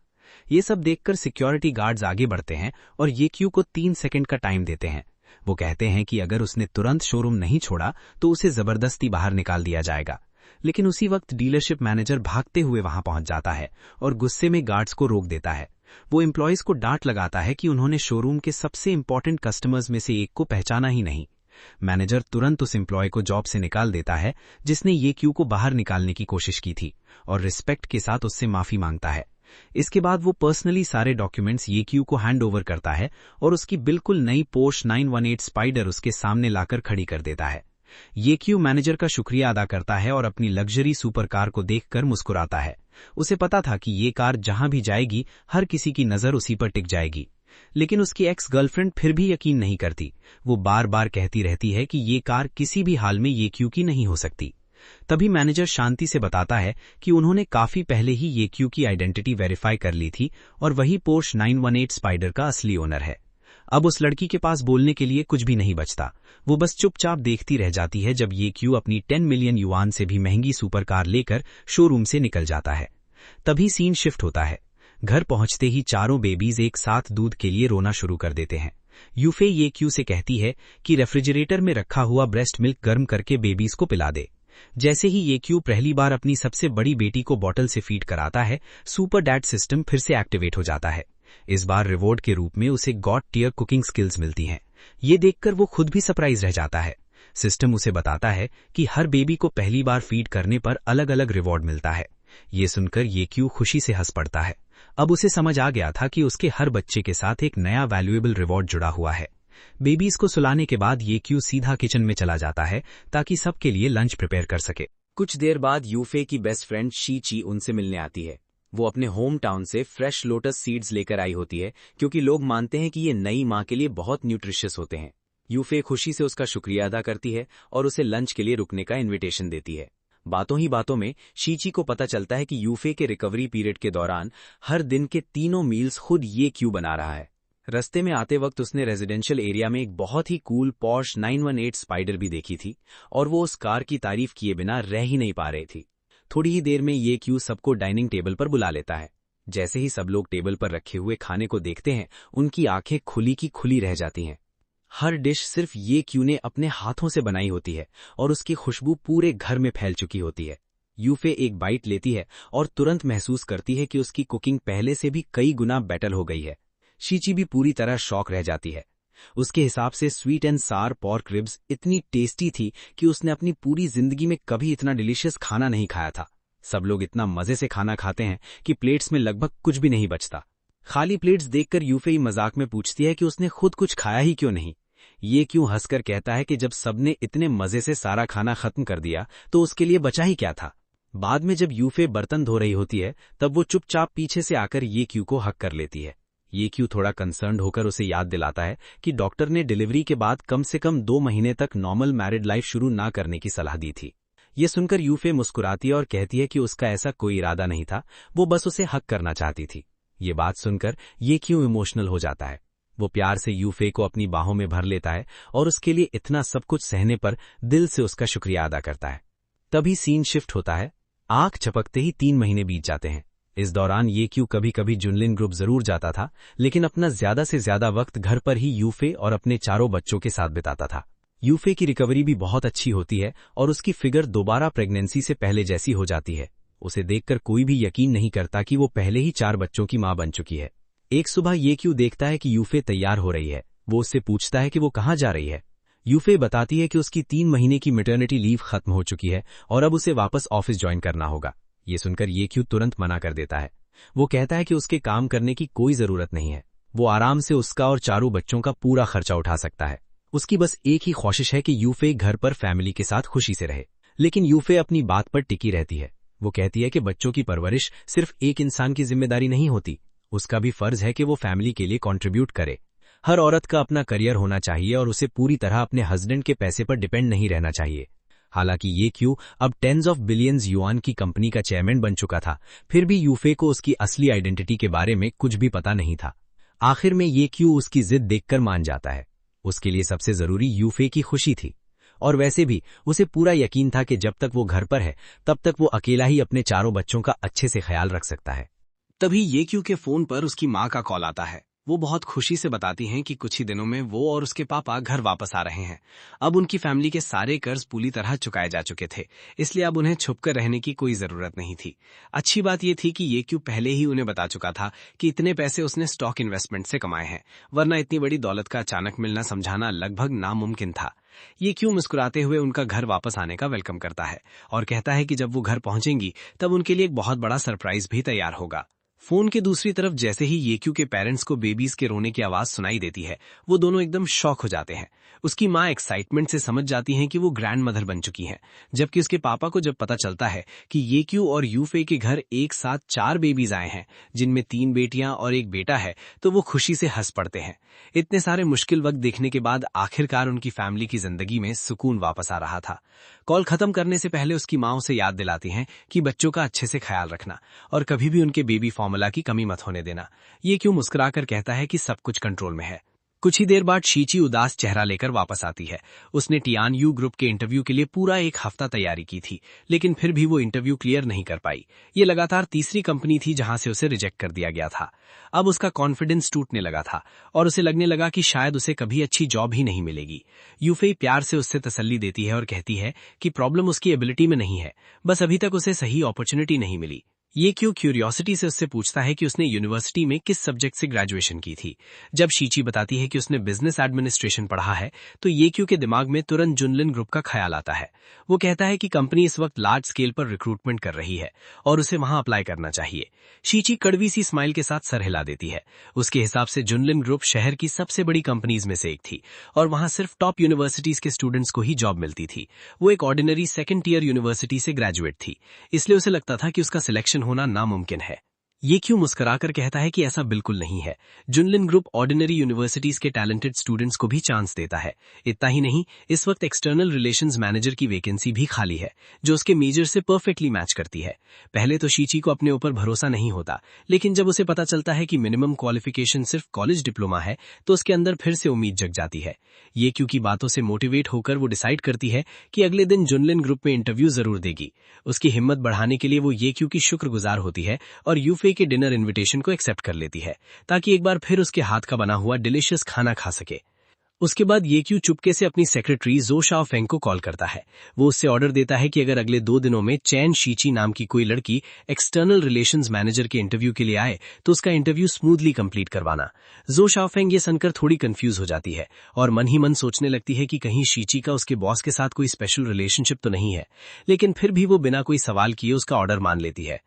[SPEAKER 1] ये सब देखकर सिक्योरिटी गार्ड्स आगे बढ़ते हैं और ये क्यू को 3 सेकंड का टाइम देते हैं। वो कहते हैं कि अगर उसने तुरंत शोरूम नहीं छोड़ा तो उसे जबरदस्ती बाहर निकाल दिया जाएगा। लेकिन उसी वक्त डीलरशिप मैनेजर भागते हुए वहां पहुंच जाता है और गुस्से में गार्ड्स को रोक देता है। वो एम्प्लॉयज को डांट लगाता है कि उन्होंने शोरूम के सबसे इंपॉर्टेंट कस्टमर्स में से एक को पहचाना ही नहीं। मैनेजर तुरंत उस एम्प्लॉय को जॉब से निकाल देता है जिसने ये क्यू को बाहर निकालने की कोशिश की थी और रिस्पेक्ट के साथ उससे माफी मांगता है। इसके बाद वो पर्सनली सारे डॉक्यूमेंट्स ये क्यू को हैंड ओवर करता है और उसकी बिल्कुल नई पोर्श 918 स्पाइडर उसके सामने लाकर खड़ी कर देता है। ये क्यू मैनेजर का शुक्रिया अदा करता है और अपनी लग्जरी सुपर कार को देखकर मुस्कुराता है। उसे पता था कि ये कार जहां भी जाएगी हर किसी की नजर उसी पर टिक जाएगी। लेकिन उसकी एक्स गर्लफ्रेंड फिर भी यकीन नहीं करती। वो बार बार कहती रहती है कि ये कार किसी भी हाल में ये क्यू की नहीं हो सकती। तभी मैनेजर शांति से बताता है कि उन्होंने काफी पहले ही ये क्यू की आइडेंटिटी वेरीफाई कर ली थी और वही पोर्श 918 स्पाइडर का असली ओनर है। अब उस लड़की के पास बोलने के लिए कुछ भी नहीं बचता। वो बस चुपचाप देखती रह जाती है जब ये क्यू अपनी 10 मिलियन युआन से भी महंगी सुपर कार लेकर शोरूम से निकल जाता है। तभी सीन शिफ्ट होता है। घर पहुंचते ही चारों बेबीज एक साथ दूध के लिए रोना शुरू कर देते हैं। यूफे ये क्यू से कहती है कि रेफ्रिजरेटर में रखा हुआ ब्रेस्ट मिल्क गर्म करके बेबीज को पिला दे। जैसे ही ये क्यू पहली बार अपनी सबसे बड़ी बेटी को बॉटल से फीड कराता है, सुपर डैड सिस्टम फिर से एक्टिवेट हो जाता है। इस बार रिवॉर्ड के रूप में उसे गॉड टियर कुकिंग स्किल्स मिलती हैं। ये देखकर वो खुद भी सरप्राइज रह जाता है। सिस्टम उसे बताता है कि हर बेबी को पहली बार फीड करने पर अलग अलग रिवॉर्ड मिलता है। ये सुनकर ये क्यू खुशी से हंस पड़ता है। अब उसे समझ आ गया था कि उसके हर बच्चे के साथ एक नया वैल्यूएबल रिवॉर्ड जुड़ा हुआ है। बेबीज को सुलाने के बाद ये क्यू सीधा किचन में चला जाता है ताकि सबके लिए लंच प्रिपेयर कर सके।
[SPEAKER 3] कुछ देर बाद यूफे की बेस्ट फ्रेंड शी ची उनसे मिलने आती है। वो अपने होम टाउन से फ्रेश लोटस सीड्स लेकर आई होती है क्योंकि लोग मानते हैं कि ये नई माँ के लिए बहुत न्यूट्रिशियस होते हैं। यूफे खुशी से उसका शुक्रिया अदा करती है और उसे लंच के लिए रुकने का इन्विटेशन देती है। बातों ही बातों में शीची को पता चलता है कि यूफे के रिकवरी पीरियड के दौरान हर दिन के 3 मील्स खुद ये क्यू बना रहा है। रास्ते में आते वक्त उसने रेजिडेंशियल एरिया में एक बहुत ही कूल पॉर्श 918 स्पाइडर भी देखी थी और वो उस कार की तारीफ किए बिना रह ही नहीं पा रही थी। थोड़ी ही देर में ये क्यू सबको डाइनिंग टेबल पर बुला लेता है। जैसे ही सब लोग टेबल पर रखे हुए खाने को देखते हैं, उनकी आंखें खुली की खुली रह जाती हैं। हर डिश सिर्फ ये क्यू ने अपने हाथों से बनाई होती है और उसकी खुशबू पूरे घर में फैल चुकी होती है। यूफे एक बाइट लेती है और तुरंत महसूस करती है कि उसकी कुकिंग पहले से भी कई गुना बेटर हो गई है। शीची भी पूरी तरह शॉक रह जाती है। उसके हिसाब से स्वीट एंड सार पॉर्क रिब्स इतनी टेस्टी थी कि उसने अपनी पूरी जिंदगी में कभी इतना डिलीशियस खाना नहीं खाया था। सब लोग इतना मजे से खाना खाते हैं कि प्लेट्स में लगभग कुछ भी नहीं बचता। खाली प्लेट्स देखकर यूफे मजाक में पूछती है कि उसने खुद कुछ खाया ही क्यों नहीं। ये क्यों हंसकर कहता है कि जब सबने इतने मजे से सारा खाना खत्म कर दिया तो उसके लिए बचा ही क्या था। बाद में जब यूफे बर्तन धो रही होती है तब वो चुपचाप पीछे से आकर ये क्यू को हक कर लेती है। ये क्यू थोड़ा कंसर्न्ड होकर उसे याद दिलाता है कि डॉक्टर ने डिलीवरी के बाद कम से कम 2 महीने तक नॉर्मल मैरिड लाइफ शुरू ना करने की सलाह दी थी। ये सुनकर यूफे मुस्कुराती है और कहती है कि उसका ऐसा कोई इरादा नहीं था, वो बस उसे हक करना चाहती थी। ये बात सुनकर ये क्यों इमोशनल हो जाता है। वो प्यार से यूफे को अपनी बाहों में भर लेता है और उसके लिए इतना सब कुछ सहने पर दिल से उसका शुक्रिया अदा करता है। तभी सीन शिफ्ट होता है। आंख झपकते ही 3 महीने बीत जाते हैं। इस दौरान ये क्यू कभी कभी जुनलिन ग्रुप जरूर जाता था, लेकिन अपना ज्यादा से ज्यादा वक्त घर पर ही यूफे और अपने चारों बच्चों के साथ बिताता था। यूफे की रिकवरी भी बहुत अच्छी होती है और उसकी फिगर दोबारा प्रेगनेंसी से पहले जैसी हो जाती है। उसे देखकर कोई भी यकीन नहीं करता कि वो पहले ही 4 बच्चों की मां बन चुकी है। एक सुबह ये क्यू देखता है कि यूफे तैयार हो रही है। वो उससे पूछता है कि वो कहाँ जा रही है। यूफे बताती है कि उसकी 3 महीने की मैटरनिटी लीव खत्म हो चुकी है और अब उसे वापस ऑफिस ज्वाइन करना होगा। ये सुनकर ये क्यू तुरंत मना कर देता है। वो कहता है कि उसके काम करने की कोई जरूरत नहीं है, वो आराम से उसका और 4 बच्चों का पूरा खर्चा उठा सकता है। उसकी बस एक ही ख्वाहिश है कि यूफे घर पर फैमिली के साथ खुशी से रहे। लेकिन यूफे अपनी बात पर टिकी रहती है। वो कहती है कि बच्चों की परवरिश सिर्फ एक इंसान की जिम्मेदारी नहीं होती, उसका भी फर्ज है कि वो फैमिली के लिए कंट्रीब्यूट करे। हर औरत का अपना करियर होना चाहिए और उसे पूरी तरह अपने हस्बैंड के पैसे पर डिपेंड नहीं रहना चाहिए। हालांकि ये क्यू अब टेंस ऑफ बिलियंस युआन की कंपनी का चेयरमैन बन चुका था, फिर भी यूफे को उसकी असली आइडेंटिटी के बारे में कुछ भी पता नहीं था। आखिर में ये क्यू उसकी जिद देखकर मान जाता है। उसके लिए सबसे जरूरी यूफे की खुशी थी और वैसे भी उसे पूरा यकीन था कि जब तक वो घर पर है तब तक वो अकेला ही अपने 4 बच्चों का अच्छे से ख्याल रख सकता है।
[SPEAKER 2] तभी ये क्यू के फोन पर उसकी माँ का कॉल आता है। वो बहुत खुशी से बताती हैं कि कुछ ही दिनों में वो और उसके पापा घर वापस आ रहे हैं। अब उनकी फैमिली के सारे कर्ज पूरी तरह चुकाए जा चुके थे, इसलिए अब उन्हें छुपकर रहने की कोई जरूरत नहीं थी। अच्छी बात ये थी कि ये क्यू पहले ही उन्हें बता चुका था कि इतने पैसे उसने स्टॉक इन्वेस्टमेंट से कमाए हैं, वरना इतनी बड़ी दौलत का अचानक मिलना समझाना लगभग नामुमकिन था। ये क्यू मुस्कुराते हुए उनका घर वापस आने का वेलकम करता है और कहता है कि जब वो घर पहुंचेंगी तब उनके लिए एक बहुत बड़ा सरप्राइज भी तैयार होगा। फोन के दूसरी तरफ जैसे ही ये क्यू के पेरेंट्स को बेबीज के रोने की आवाज सुनाई देती है, वो दोनों एकदम शॉक हो जाते हैं। उसकी माँ एक्साइटमेंट से समझ जाती हैं कि वो ग्रैंड मदर बन चुकी हैं, जबकि उसके पापा को जब पता चलता है कि ये क्यू और यूफे के घर एक साथ 4 बेबीज आए हैं, जिनमें 3 बेटियां और 1 बेटा है, तो वो खुशी से हंस पड़ते हैं। इतने सारे मुश्किल वक्त देखने के बाद आखिरकार उनकी फैमिली की जिंदगी में सुकून वापस आ रहा था। कॉल खत्म करने से पहले उसकी माँ उसे याद दिलाती हैं कि बच्चों का अच्छे से ख्याल रखना और कभी भी उनके बेबी फॉर्मूला की कमी मत होने देना। ये क्यों मुस्कुराकर कहता है कि सब कुछ कंट्रोल में है। कुछ ही देर बाद शीची उदास चेहरा लेकर वापस आती है। उसने टियान यू ग्रुप के इंटरव्यू के लिए पूरा 1 हफ्ता तैयारी की थी, लेकिन फिर भी वो इंटरव्यू क्लियर नहीं कर पाई। ये लगातार तीसरी कंपनी थी जहां से उसे रिजेक्ट कर दिया गया था। अब उसका कॉन्फिडेंस टूटने लगा था और उसे लगने लगा कि शायद उसे कभी अच्छी जॉब ही नहीं मिलेगी। यूफे प्यार से उससे तसल्ली देती है और कहती है कि प्रॉब्लम उसकी एबिलिटी में नहीं है, बस अभी तक उसे सही अपॉर्चुनिटी नहीं मिली। ये क्यों क्यूरियोसिटी से उससे पूछता है कि उसने यूनिवर्सिटी में किस सब्जेक्ट से ग्रेजुएशन की थी। जब शीची बताती है कि उसने बिजनेस एडमिनिस्ट्रेशन पढ़ा है, तो ये क्यों के दिमाग में तुरंत जुनलिन ग्रुप का ख्याल आता है। वो कहता है कि कंपनी इस वक्त लार्ज स्केल पर रिक्रूटमेंट कर रही है और उसे वहां अप्लाई करना चाहिए। शीची कड़वी सी स्माइल के साथ सर हिला देती है। उसके हिसाब से जुनलिन ग्रुप शहर की सबसे बड़ी कंपनीज में से एक थी और वहां सिर्फ टॉप यूनिवर्सिटीज के स्टूडेंट्स को ही जॉब मिलती थी। वो एक ऑर्डिनरी 2nd ईयर यूनिवर्सिटी से ग्रेजुएट थी, इसलिए उसे लगता था कि उसका सिलेक्शन होना नामुमकिन है।
[SPEAKER 4] ये क्यों मुस्कुराकर कहता है कि ऐसा बिल्कुल नहीं है। जुनलिन ग्रुप ऑर्डिनरी यूनिवर्सिटीज के टैलेंटेड स्टूडेंट्स को भी चांस देता है। इतना ही नहीं, इस वक्त एक्सटर्नल रिलेशंस मैनेजर की वैकेंसी भी खाली है जो उसके मेजर से परफेक्टली मैच करती है। पहले तो शीची को अपने ऊपर भरोसा नहीं होता, लेकिन जब उसे पता चलता है कि मिनिमम क्वालिफिकेशन सिर्फ कॉलेज डिप्लोमा है तो उसके अंदर फिर से उम्मीद जग जाती है। ये क्यों की बातों से मोटिवेट होकर वो डिसाइड करती है कि अगले दिन जुनलिन ग्रुप में इंटरव्यू जरूर देगी। उसकी हिम्मत बढ़ाने के लिए वो ये क्यों की शुक्रगुजार होती है और यूफे के डिनर इनविटेशन को एक्सेप्ट कर लेती है ताकि एक बार फिर उसके हाथ का बना हुआ डिलिशियस खाना खा सके। उसके बाद ये क्यों चुपके से अपनी सेक्रेटरी जो शाओफेंग को कॉल करता है। वो उससे ऑर्डर देता है कि अगर अगले 2 दिनों में चैन शीची नाम की कोई लड़की एक्सटर्नल रिलेशंस मैनेजर के इंटरव्यू के लिए आए तो उसका इंटरव्यू स्मूथली कंप्लीट करवाना। जो शाओफेंग ये सुनकर थोड़ी कंफ्यूज हो जाती है और मन ही मन सोचने लगती है कि कहीं शीची का उसके बॉस के साथ कोई स्पेशल रिलेशनशिप तो नहीं है, लेकिन फिर भी वो बिना कोई सवाल किए उसका ऑर्डर मान लेती है।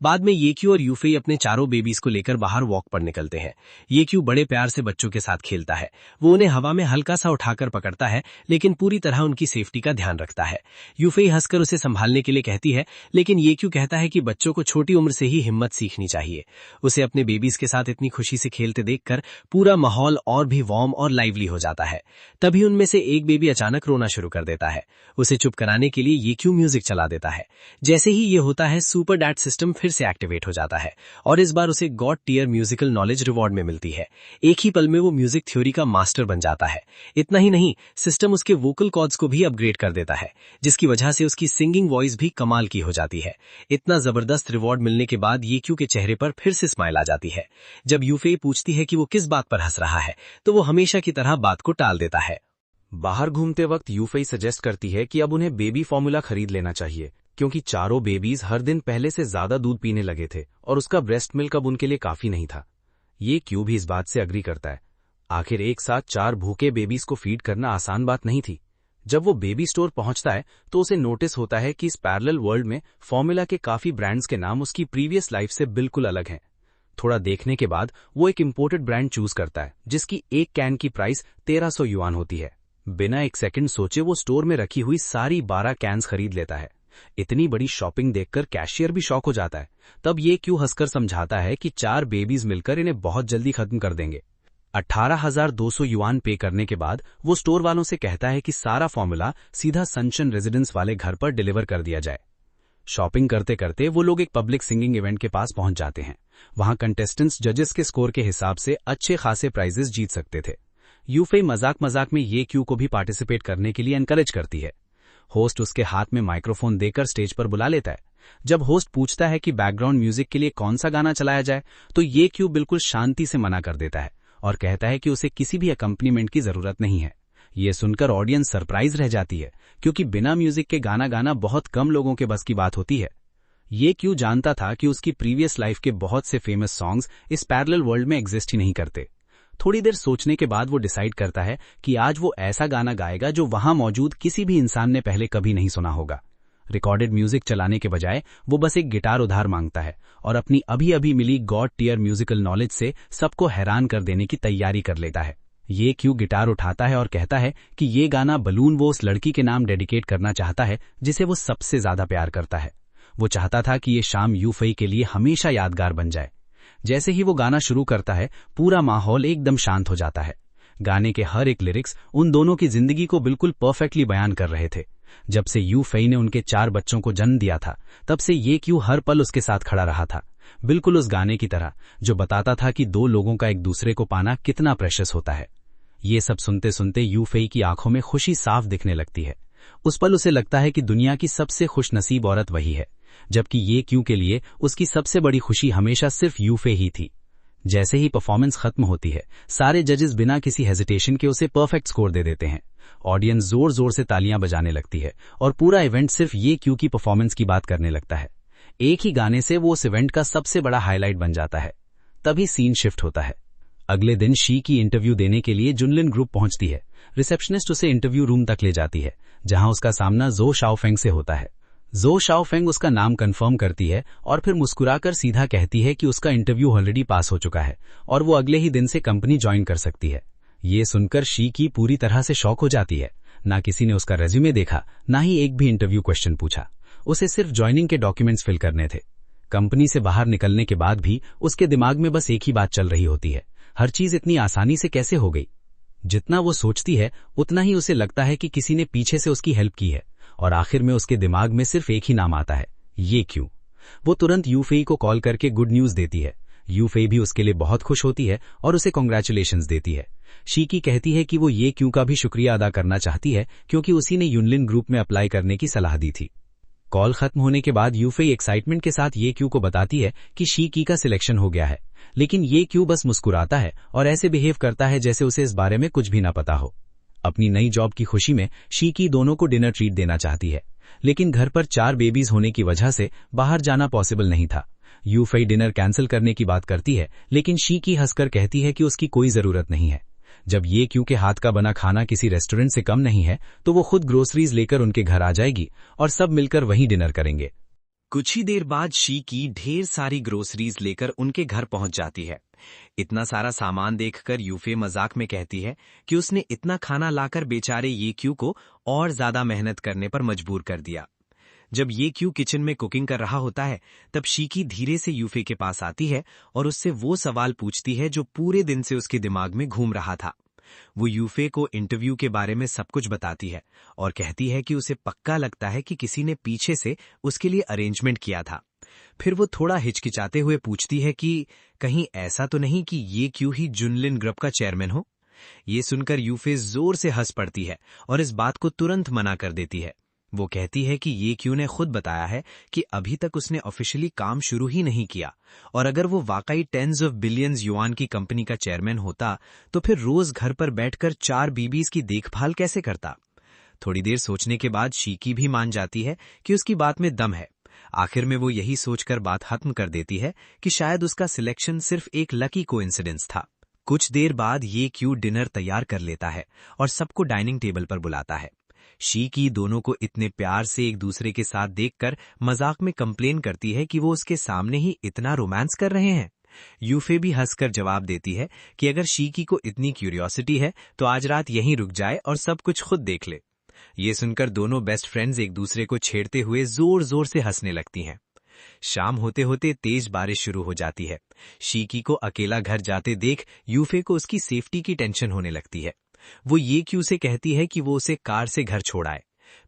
[SPEAKER 4] बाद में ये क्यू और यूफे अपने चारों बेबीज को लेकर बाहर वॉक पर निकलते हैं। ये क्यू बड़े प्यार से बच्चों के साथ खेलता है। वो उन्हें हवा में हल्का सा उठाकर पकड़ता है, लेकिन पूरी तरह उनकी सेफ्टी का ध्यान रखता है। यूफे हंसकर उसे संभालने के लिए कहती है, लेकिन ये क्यू कहता है कि बच्चों को छोटी उम्र से ही हिम्मत सीखनी चाहिए। उसे अपने बेबीज के साथ इतनी खुशी से खेलते देखकर पूरा माहौल और भी वार्म और लाइवली हो जाता है। तभी उनमें से एक बेबी अचानक रोना शुरू कर देता है। उसे चुप कराने के लिए ये क्यू म्यूजिक चला देता है। जैसे ही ये होता है, सुपर डैड सिस्टम फिर से एक्टिवेट हो जाता है और इस बार उसे god tier musical knowledge reward में मिलती है। एक ही पल में वो म्यूजिक थ्योरी का मास्टर बन जाता है। इतना ही नहीं, सिस्टम उसके वोकल कॉर्ड्स को भी अपग्रेड कर देता है, जिसकी वजह से उसकी सिंगिंग वॉइस भी कमाल की हो जाती है। इतना जबरदस्त रिवॉर्ड मिलने के बाद ये क्यू के चेहरे पर फिर से स्माइल आ जाती है। जब यूफे पूछती है कि वो किस बात पर हंस रहा है तो वो हमेशा की तरह बात को टाल देता है।
[SPEAKER 2] बाहर घूमते वक्त यूफे सजेस्ट करती है कि अब उन्हें बेबी फॉर्मूला खरीद लेना चाहिए, क्योंकि चारों बेबीज हर दिन पहले से ज्यादा दूध पीने लगे थे और उसका ब्रेस्ट मिल्क अब उनके लिए काफी नहीं था। ये क्यू भी इस बात से अग्री करता है। आखिर एक साथ 4 भूखे बेबीज को फीड करना आसान बात नहीं थी। जब वो बेबी स्टोर पहुंचता है तो उसे नोटिस होता है कि इस पैरेलल वर्ल्ड में फॉर्मूला के काफी ब्रांड्स के नाम उसकी प्रीवियस लाइफ से बिल्कुल अलग हैं। थोड़ा देखने के बाद वो एक इम्पोर्टेड ब्रांड चूज करता है जिसकी एक कैन की प्राइस 1300 युआन होती है। बिना एक सेकंड सोचे वो स्टोर में रखी हुई सारी 12 कैन्स खरीद लेता है। इतनी बड़ी शॉपिंग देखकर कैशियर भी शॉक हो जाता है। तब ये क्यों हंसकर समझाता है कि 4 बेबीज मिलकर इन्हें बहुत जल्दी खत्म कर देंगे। 18,200 युआन पे करने के बाद वो स्टोर वालों से कहता है कि सारा फॉर्मूला सीधा सनशन रेजिडेंस वाले घर पर डिलीवर कर दिया जाए। शॉपिंग करते करते वो लोग एक पब्लिक सिंगिंग इवेंट के पास पहुंच जाते हैं। वहां कंटेस्टेंट्स जजेस के स्कोर के हिसाब से अच्छे खासे प्राइजेस जीत सकते थे। यूफे मजाक मजाक में ये क्यू को भी पार्टिसिपेट करने के लिए एनकरेज करती है। होस्ट उसके हाथ में माइक्रोफोन देकर स्टेज पर बुला लेता है। जब होस्ट पूछता है कि बैकग्राउंड म्यूजिक के लिए कौन सा गाना चलाया जाए तो ये क्यू बिल्कुल शांति से मना कर देता है और कहता है कि उसे किसी भी अकम्पनीमेंट की जरूरत नहीं है। ये सुनकर ऑडियंस सरप्राइज रह जाती है, क्योंकि बिना म्यूजिक के गाना गाना बहुत कम लोगों के बस की बात होती है। ये क्यू जानता था कि उसकी प्रीवियस लाइफ के बहुत से फेमस सॉन्ग्स इस पैरेलल वर्ल्ड में एग्जिस्ट ही नहीं करते। थोड़ी देर सोचने के बाद वो डिसाइड करता है कि आज वो ऐसा गाना गाएगा जो वहां मौजूद किसी भी इंसान ने पहले कभी नहीं सुना होगा। रिकॉर्डेड म्यूजिक चलाने के बजाय वो बस एक गिटार उधार मांगता है और अपनी अभी अभी मिली गॉड टियर म्यूजिकल नॉलेज से सबको हैरान कर देने की तैयारी कर लेता है। ये क्यू गिटार उठाता है और कहता है कि ये गाना बलून वो उस लड़की के नाम डेडिकेट करना चाहता है जिसे वो सबसे ज्यादा प्यार करता है। वो चाहता था कि ये शाम यूफई के लिए हमेशा यादगार बन जाए। जैसे ही वो गाना शुरू करता है, पूरा माहौल एकदम शांत हो जाता है। गाने के हर एक लिरिक्स उन दोनों की जिंदगी को बिल्कुल परफेक्टली बयान कर रहे थे। जब से यूफई ने उनके 4 बच्चों को जन्म दिया था, तब से ये क्यू हर पल उसके साथ खड़ा रहा था, बिल्कुल उस गाने की तरह जो बताता था कि 2 लोगों का एक दूसरे को पाना कितना प्रेशियस होता है। ये सब सुनते सुनते यूफई की आंखों में खुशी साफ दिखने लगती है। उस पल उसे लगता है कि दुनिया की सबसे खुशनसीब औरत वही है, जबकि ये क्यू के लिए उसकी सबसे बड़ी खुशी हमेशा सिर्फ यूफे ही थी। जैसे ही परफॉर्मेंस खत्म होती है, सारे जजेस बिना किसी हेजिटेशन के उसे परफेक्ट स्कोर दे देते हैं। ऑडियंस जोर जोर से तालियां बजाने लगती है और पूरा इवेंट सिर्फ ये क्यू की परफॉर्मेंस की बात करने लगता है। एक ही गाने से वो उस इवेंट का सबसे बड़ा हाईलाइट बन जाता है। तभी सीन शिफ्ट होता है। अगले दिन शी की इंटरव्यू देने के लिए जुनलिन ग्रुप पहुंचती है। रिसेप्शनिस्ट उसे इंटरव्यू रूम तक ले जाती है, जहां उसका सामना जो शाओफेंग से होता है। जो शाओफेंग उसका नाम कंफर्म करती है और फिर मुस्कुराकर सीधा कहती है कि उसका इंटरव्यू ऑलरेडी पास हो चुका है और वो अगले ही दिन से कंपनी ज्वाइन कर सकती है। ये सुनकर शी की पूरी तरह से शॉक हो जाती है। ना किसी ने उसका रेज्यूमे देखा, ना ही एक भी इंटरव्यू क्वेश्चन पूछा। उसे सिर्फ ज्वाइनिंग के डॉक्यूमेंट्स फिल करने थे। कंपनी से बाहर निकलने के बाद भी उसके दिमाग में बस एक ही बात चल रही होती है, हर चीज इतनी आसानी से कैसे हो गई। जितना वो सोचती है उतना ही उसे लगता है कि किसी ने पीछे से उसकी हेल्प की है, और आखिर में उसके दिमाग में सिर्फ एक ही नाम आता है, ये क्यों। वो तुरंत यूफेई को कॉल करके गुड न्यूज देती है। यूफेई भी उसके लिए बहुत खुश होती है और उसे कॉन्ग्रेचुलेशंस देती है। शीकी कहती है कि वो ये क्यों का भी शुक्रिया अदा करना चाहती है, क्योंकि उसी ने यूनलिन ग्रुप में अप्लाई करने की सलाह दी थी। कॉल खत्म होने के बाद यूफेई एक्साइटमेंट के साथ ये क्यू को बताती है कि शीकी का सिलेक्शन हो गया है, लेकिन ये क्यू बस मुस्कुराता है और ऐसे बिहेव करता है जैसे उसे इस बारे में कुछ भी ना पता हो। अपनी नई जॉब की खुशी में शीकी दोनों को डिनर ट्रीट देना चाहती है, लेकिन घर पर 4 बेबीज होने की वजह से बाहर जाना पॉसिबल नहीं था। यूफेई डिनर कैंसिल करने की बात करती है, लेकिन शीकी हंसकर कहती है कि उसकी कोई जरूरत नहीं है। जब ये क्यू के हाथ का बना खाना किसी रेस्टोरेंट से कम नहीं है, तो वो खुद ग्रोसरीज लेकर उनके घर आ जाएगी और सब मिलकर वहीं डिनर करेंगे।
[SPEAKER 3] कुछ ही देर बाद शीकी ढेर सारी ग्रोसरीज लेकर उनके घर पहुंच जाती है। इतना सारा सामान देखकर यूफे मजाक में कहती है कि उसने इतना खाना लाकर बेचारे ये क्यू को और ज्यादा मेहनत करने पर मजबूर कर दिया। जब ये क्यू किचन में कुकिंग कर रहा होता है, तब शीकी धीरे से यूफे के पास आती है और उससे वो सवाल पूछती है जो पूरे दिन से उसके दिमाग में घूम रहा था। वो यूफे को इंटरव्यू के बारे में सब कुछ बताती है और कहती है कि उसे पक्का लगता है कि किसी ने पीछे से उसके लिए अरेंजमेंट किया था। फिर वो थोड़ा हिचकिचाते हुए पूछती है कि कहीं ऐसा तो नहीं कि ये क्यू ही जुनलिन ग्रुप का चेयरमैन हो। ये सुनकर यूफे जोर से हंस पड़ती है और इस बात को तुरंत मना कर देती है। वो कहती है कि ये क्यू ने खुद बताया है कि अभी तक उसने ऑफिशियली काम शुरू ही नहीं किया, और अगर वो वाकई टेंस ऑफ बिलियंस युआन की कंपनी का चेयरमैन होता तो फिर रोज घर पर बैठकर 4 बीबीज की देखभाल कैसे करता। थोड़ी देर सोचने के बाद शीकी भी मान जाती है कि उसकी बात में दम है। आखिर में वो यही सोचकर बात खत्म कर देती है कि शायद उसका सिलेक्शन सिर्फ एक लकी कोइंसिडेंस था। कुछ देर बाद ये क्यू डिनर तैयार कर लेता है और सबको डाइनिंग टेबल पर बुलाता है। शीकी दोनों को इतने प्यार से एक दूसरे के साथ देखकर मजाक में कंप्लेन करती है कि वो उसके सामने ही इतना रोमांस कर रहे हैं। यूफे भी हंसकर जवाब देती है कि अगर शीकी को इतनी क्यूरियोसिटी है तो आज रात यहीं रुक जाए और सब कुछ खुद देख ले। ये सुनकर दोनों बेस्ट फ्रेंड्स एक दूसरे को छेड़ते हुए जोर जोर से हंसने लगती हैं। शाम होते होते तेज बारिश शुरू हो जाती है। शीकी को अकेला घर जाते देख यूफे को उसकी सेफ्टी की टेंशन होने लगती है। वो ये क्यू से कहती है कि वो उसे कार से घर छोड़ाए।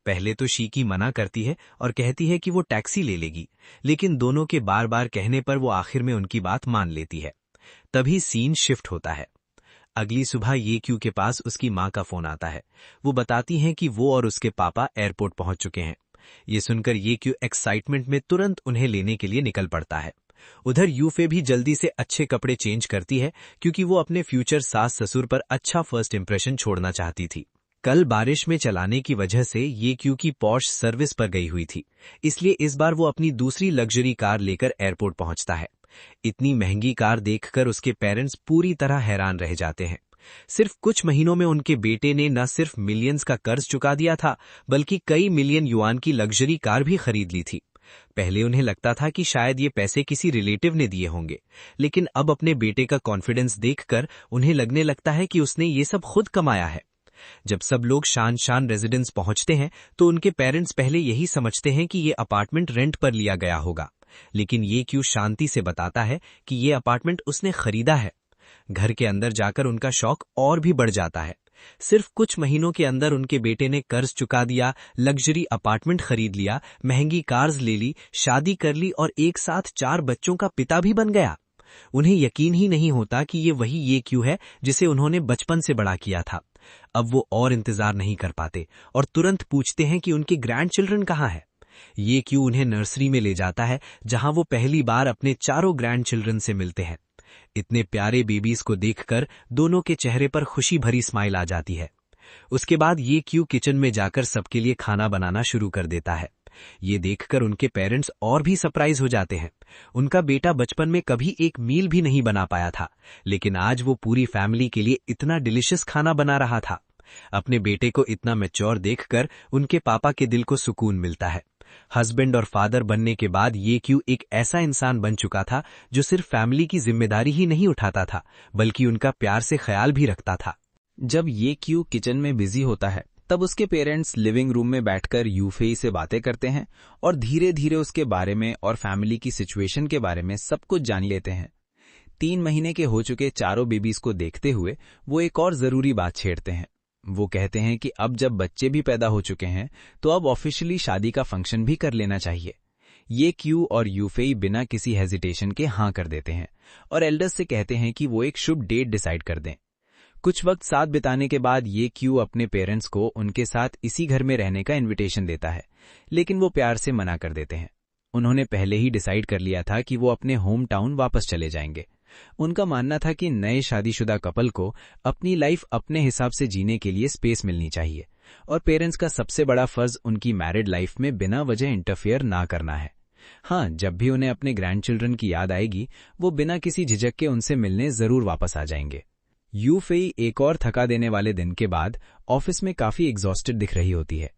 [SPEAKER 3] पहले तो शीकी मना करती है और कहती है कि वो टैक्सी ले लेगी, लेकिन दोनों के बार बार कहने पर वो आखिर में उनकी बात मान लेती है। तभी सीन शिफ्ट होता है। अगली सुबह ये क्यू के पास उसकी माँ का फोन आता है। वो बताती हैं कि वो और उसके पापा एयरपोर्ट पहुंच चुके हैं। ये सुनकर ये क्यू एक्साइटमेंट में तुरंत उन्हें लेने के लिए निकल पड़ता है। उधर यूफे भी जल्दी से अच्छे कपड़े चेंज करती है, क्योंकि वो अपने फ्यूचर सास ससुर पर अच्छा फर्स्ट इंप्रेशन छोड़ना चाहती थी। कल बारिश में चलाने की वजह से ये क्यू की पॉर्श सर्विस पर गई हुई थी, इसलिए इस बार वो अपनी दूसरी लग्जरी कार लेकर एयरपोर्ट पहुंचता है। इतनी महंगी कार देखकर उसके पेरेंट्स पूरी तरह हैरान रह जाते हैं। सिर्फ कुछ महीनों में उनके बेटे ने न सिर्फ मिलियंस का कर्ज चुका दिया था, बल्कि कई मिलियन युआन की लग्जरी कार भी खरीद ली थी। पहले उन्हें लगता था कि शायद ये पैसे किसी रिलेटिव ने दिए होंगे, लेकिन अब अपने बेटे का कॉन्फिडेंस देखकर उन्हें लगने लगता है कि उसने ये सब खुद कमाया है। जब सब लोग शान रेजिडेंस पहुंचते हैं तो उनके पेरेंट्स पहले यही समझते हैं कि ये अपार्टमेंट रेंट पर लिया गया होगा, लेकिन ये क्यू शांति से बताता है कि ये अपार्टमेंट उसने खरीदा है। घर के अंदर जाकर उनका शौक और भी बढ़ जाता है। सिर्फ कुछ महीनों के अंदर उनके बेटे ने कर्ज चुका दिया, लग्जरी अपार्टमेंट खरीद लिया, महंगी कार्स ले ली, शादी कर ली और एक साथ 4 बच्चों का पिता भी बन गया। उन्हें यकीन ही नहीं होता कि ये वही ये क्यू है जिसे उन्होंने बचपन से बड़ा किया था। अब वो और इंतजार नहीं कर पाते और तुरंत पूछते हैं कि उनके ग्रैंड चिल्ड्रन कहाँ है। ये क्यू उन्हें नर्सरी में ले जाता है, जहां वो पहली बार अपने 4 ग्रैंड चिल्ड्रन से मिलते हैं। इतने प्यारे बेबीज को देखकर दोनों के चेहरे पर खुशी भरी स्माइल आ जाती है। उसके बाद ये क्यू किचन में जाकर सबके लिए खाना बनाना शुरू कर देता है। ये देखकर उनके पेरेंट्स और भी सरप्राइज हो जाते हैं। उनका बेटा बचपन में कभी एक मील भी नहीं बना पाया था, लेकिन आज वो पूरी फैमिली के लिए इतना डिलिशियस खाना बना रहा था। अपने बेटे को इतना मैच्योर देखकर उनके पापा के दिल को सुकून मिलता है। हस्बैंड और फादर बनने के बाद ये क्यू एक ऐसा इंसान बन चुका था जो सिर्फ फैमिली की जिम्मेदारी ही नहीं उठाता था, बल्कि उनका प्यार से ख्याल भी रखता था।
[SPEAKER 2] जब ये क्यू किचन में बिजी होता है तब उसके पेरेंट्स लिविंग रूम में बैठकर यूफेई से बातें करते हैं और धीरे धीरे उसके बारे में और फैमिली की सिचुएशन के बारे में सब कुछ जान लेते हैं। 3 महीने के हो चुके चारों बेबीज को देखते हुए वो एक और जरूरी बात छेड़ते हैं। वो कहते हैं कि अब जब बच्चे भी पैदा हो चुके हैं तो अब ऑफिशियली शादी का फंक्शन भी कर लेना चाहिए। ये क्यू और यूफेई बिना किसी हेजिटेशन के हाँ कर देते हैं और एल्डर्स से कहते हैं कि वो एक शुभ डेट डिसाइड कर दें। कुछ वक्त साथ बिताने के बाद ये क्यू अपने पेरेंट्स को उनके साथ इसी घर में रहने का इनविटेशन देता है, लेकिन वो प्यार से मना कर देते हैं। उन्होंने पहले ही डिसाइड कर लिया था कि वो अपने होम टाउन वापस चले जाएंगे। उनका मानना था कि नए शादीशुदा कपल को अपनी लाइफ अपने हिसाब से जीने के लिए स्पेस मिलनी चाहिए और पेरेंट्स का सबसे बड़ा फर्ज उनकी मैरिड लाइफ में बिना वजह इंटरफेयर ना करना है। हाँ, जब भी उन्हें अपने ग्रैंड चिल्ड्रन की याद आएगी वो बिना किसी झिझक के उनसे मिलने जरूर वापस आ जाएंगे। यूफेई एक और थका देने वाले दिन के बाद ऑफिस में काफी एग्जॉस्टेड दिख रही होती है।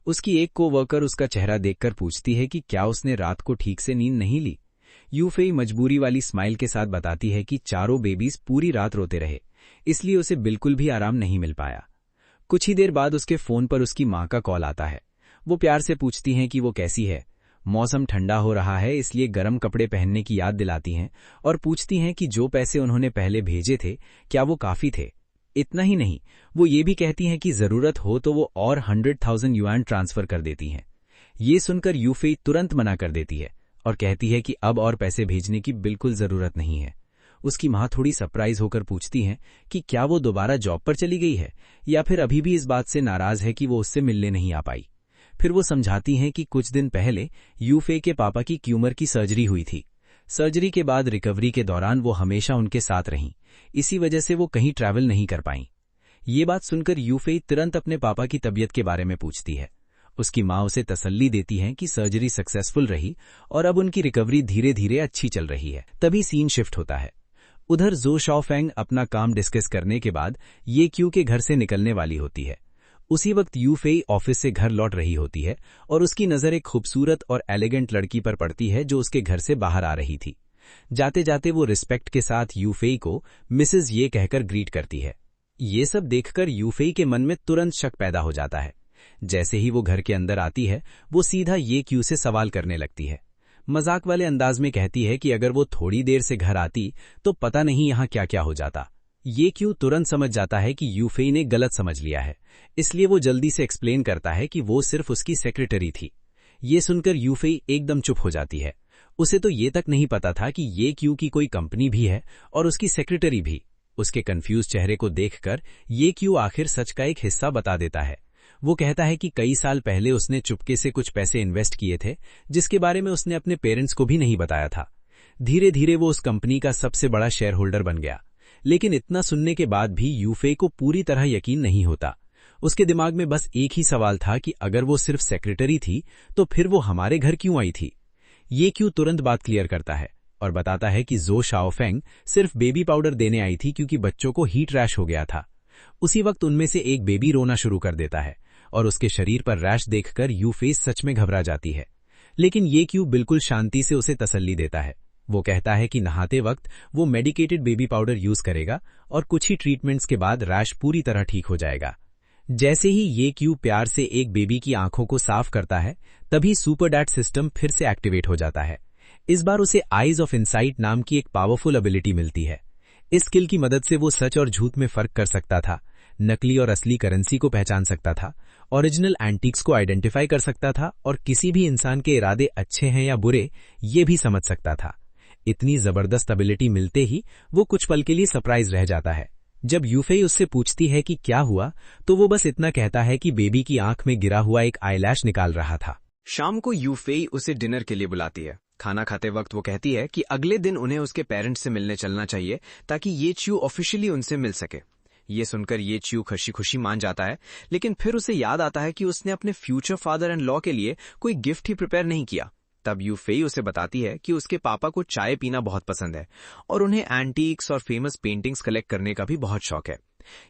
[SPEAKER 2] उसकी एक कोवर्कर उसका चेहरा देखकर पूछती है कि क्या उसने रात को ठीक से नींद नहीं ली। यूफेई मजबूरी वाली स्माइल के साथ बताती है कि चारों बेबीज पूरी रात रोते रहे, इसलिए उसे बिल्कुल भी आराम नहीं मिल पाया। कुछ ही देर बाद उसके फोन पर उसकी मां का कॉल आता है। वो प्यार से पूछती हैं कि वो कैसी है। मौसम ठंडा हो रहा है इसलिए गर्म कपड़े पहनने की याद दिलाती हैं और पूछती हैं कि जो पैसे उन्होंने पहले भेजे थे क्या वो काफी थे। इतना ही नहीं, वो ये भी कहती हैं कि जरूरत हो तो वो और 100,000 युआन ट्रांसफर कर देती हैं। ये सुनकर यूफेई तुरंत मना कर देती है और कहती है कि अब और पैसे भेजने की बिल्कुल जरूरत नहीं है। उसकी मां थोड़ी सरप्राइज होकर पूछती हैं कि क्या वो दोबारा जॉब पर चली गई है या फिर अभी भी इस बात से नाराज है कि वो उससे मिलने नहीं आ पाई। फिर वो समझाती हैं कि कुछ दिन पहले यूफेई के पापा की ट्यूमर की सर्जरी हुई थी। सर्जरी के बाद रिकवरी के दौरान वो हमेशा उनके साथ रहीं, इसी वजह से वो कहीं ट्रैवल नहीं कर पाईं। ये बात सुनकर यूफेई तुरंत अपने पापा की तबीयत के बारे में पूछती है। उसकी मां उसे तसल्ली देती है कि सर्जरी सक्सेसफुल रही और अब उनकी रिकवरी धीरे धीरे अच्छी चल रही है। तभी सीन शिफ्ट होता है। उधर जो शाओफेंग अपना काम डिस्कस करने के बाद ये क्यू के घर से निकलने वाली होती है। उसी वक्त यूफेई ऑफिस से घर लौट रही होती है और उसकी नजर एक खूबसूरत और एलिगेंट लड़की पर पड़ती है जो उसके घर से बाहर आ रही थी। जाते जाते वो रिस्पेक्ट के साथ यूफेई को मिसेज ये कहकर ग्रीट करती है। ये सब देखकर यूफेई के मन में तुरंत शक पैदा हो जाता है। जैसे ही वो घर के अंदर आती है वो सीधा ये क्यू से सवाल करने लगती है। मजाक वाले अंदाज में कहती है कि अगर वो थोड़ी देर से घर आती तो पता नहीं यहाँ क्या क्या हो जाता। ये क्यू तुरंत समझ जाता है कि यूफेई ने गलत समझ लिया है, इसलिए वो जल्दी से एक्सप्लेन करता है कि वो सिर्फ उसकी सेक्रेटरी थी। ये सुनकर यूफेई एकदम चुप हो जाती है। उसे तो ये तक नहीं पता था कि ये क्यू की कोई कंपनी भी है और उसकी सेक्रेटरी भी। उसके कंफ्यूज चेहरे को देखकर ये क्यू आखिर सच का एक हिस्सा बता देता है। वो कहता है कि कई साल पहले उसने चुपके से कुछ पैसे इन्वेस्ट किए थे जिसके बारे में उसने अपने पेरेंट्स को भी नहीं बताया था। धीरे धीरे वो उस कंपनी का सबसे बड़ा शेयर होल्डर बन गया, लेकिन इतना सुनने के बाद भी यूफेई को पूरी तरह यकीन नहीं होता। उसके दिमाग में बस एक ही सवाल था कि अगर वो सिर्फ सेक्रेटरी थी तो फिर वो हमारे घर क्यों आई थी। ये क्यों तुरंत बात क्लियर करता है और बताता है कि जो शाओफेंग सिर्फ बेबी पाउडर देने आई थी क्योंकि बच्चों को हीट रैश हो गया था। उसी वक्त उनमें से एक बेबी रोना शुरू कर देता है और उसके शरीर पर रैश देखकर यूफेई सच में घबरा जाती है, लेकिन ये क्यू बिल्कुल शांति से उसे तसल्ली देता है। वो कहता है कि नहाते वक्त वो मेडिकेटेड बेबी पाउडर यूज करेगा और कुछ ही ट्रीटमेंट्स के बाद रैश पूरी तरह ठीक हो जाएगा। जैसे ही ये क्यू प्यार से एक बेबी की आंखों को साफ करता है तभी सुपर डैड सिस्टम फिर से एक्टिवेट हो जाता है। इस बार उसे आईज ऑफ इनसाइट नाम की एक पावरफुल एबिलिटी मिलती है। इस स्किल की मदद से वो सच और झूठ में फर्क कर सकता था, नकली और असली करेंसी को पहचान सकता था, ओरिजिनल एंटीक्स को आइडेंटिफाई कर सकता था और किसी भी इंसान के इरादे अच्छे हैं या बुरे ये भी समझ सकता था। इतनी जबरदस्त एबिलिटी मिलते ही वो कुछ पल के लिए सरप्राइज रह जाता है। जब यूफेई उससे पूछती है कि क्या हुआ तो वो बस इतना कहता है कि बेबी की आंख में गिरा हुआ एक आईलैश निकाल रहा था।
[SPEAKER 1] शाम को यूफेई उसे डिनर के लिए बुलाती है। खाना खाते वक्त वो कहती है कि अगले दिन उन्हें उसके पेरेंट्स से मिलने चलना चाहिए ताकि ये च्यू ऑफिशियली उनसे मिल सके। ये सुनकर ये च्यू खुशी खुशी मान जाता है, लेकिन फिर उसे याद आता है कि उसने अपने फ्यूचर फादर एंड लॉ के लिए कोई गिफ्ट ही प्रिपेयर नहीं किया। तब यूफेई उसे बताती है कि उसके पापा को चाय पीना बहुत पसंद है और उन्हें एंटीक्स और फेमस पेंटिंग्स कलेक्ट करने का भी बहुत शौक है।